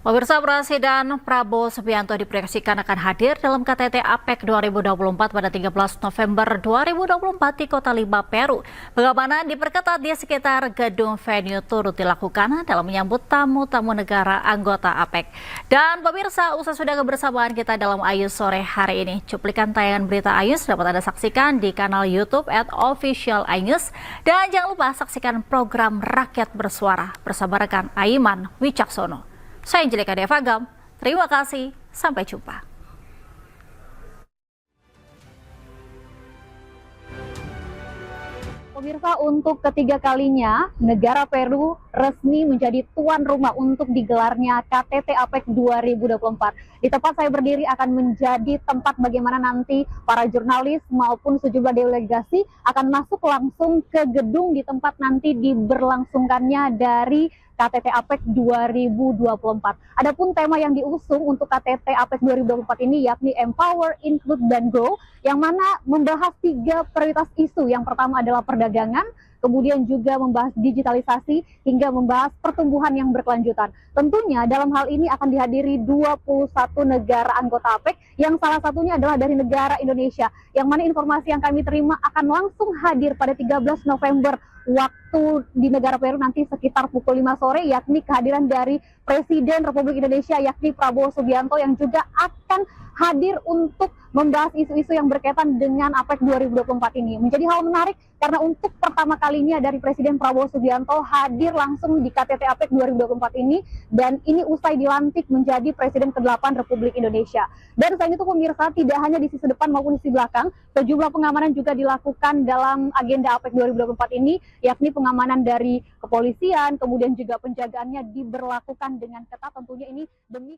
Pemirsa, Presiden Prabowo Subianto diproyeksikan akan hadir dalam KTT APEC 2024 pada 13 November 2024 di Kota Lima, Peru. Pengamanan diperketat di sekitar gedung venue turut dilakukan dalam menyambut tamu-tamu negara anggota APEC. Dan pemirsa, usai sudah kebersamaan kita dalam Ayus sore hari ini. Cuplikan tayangan berita Ayus dapat Anda saksikan di kanal YouTube @official_inews. Dan jangan lupa saksikan program Rakyat Bersuara bersama rekan Aiman Wicaksono. Saya Angelika Devagam, terima kasih, sampai jumpa. Pemirsa, untuk ketiga kalinya, negara Peru resmi menjadi tuan rumah untuk digelarnya KTT APEC 2024. Di tempat saya berdiri akan menjadi tempat bagaimana nanti para jurnalis maupun sejumlah delegasi akan masuk langsung ke gedung di tempat nanti diberlangsungkannya dari KTT APEC 2024. Adapun tema yang diusung untuk KTT APEC 2024 ini yakni Empower, Include, dan Grow, yang mana membahas 3 prioritas isu. Yang pertama adalah perdagangan, kemudian juga membahas digitalisasi, hingga membahas pertumbuhan yang berkelanjutan. Tentunya dalam hal ini akan dihadiri 21 negara anggota APEC, yang salah satunya adalah dari negara Indonesia, yang mana informasi yang kami terima akan langsung hadir pada 13 November waktu di negara Peru nanti sekitar pukul 5 sore, yakni kehadiran dari Presiden Republik Indonesia yakni Prabowo Subianto, yang juga akan hadir untuk membahas isu-isu yang berkaitan dengan APEC 2024 ini. Menjadi hal menarik karena untuk pertama kalinya dari Presiden Prabowo Subianto hadir langsung di KTT APEC 2024 ini, dan ini usai dilantik menjadi Presiden ke-8 Republik Indonesia. Dan selain itu pemirsa, tidak hanya di sisi depan maupun di sisi belakang, sejumlah pengamanan juga dilakukan dalam agenda APEC 2024 ini, yakni pengamanan dari kepolisian, kemudian juga penjagaannya diberlakukan dengan ketat, tentunya ini demi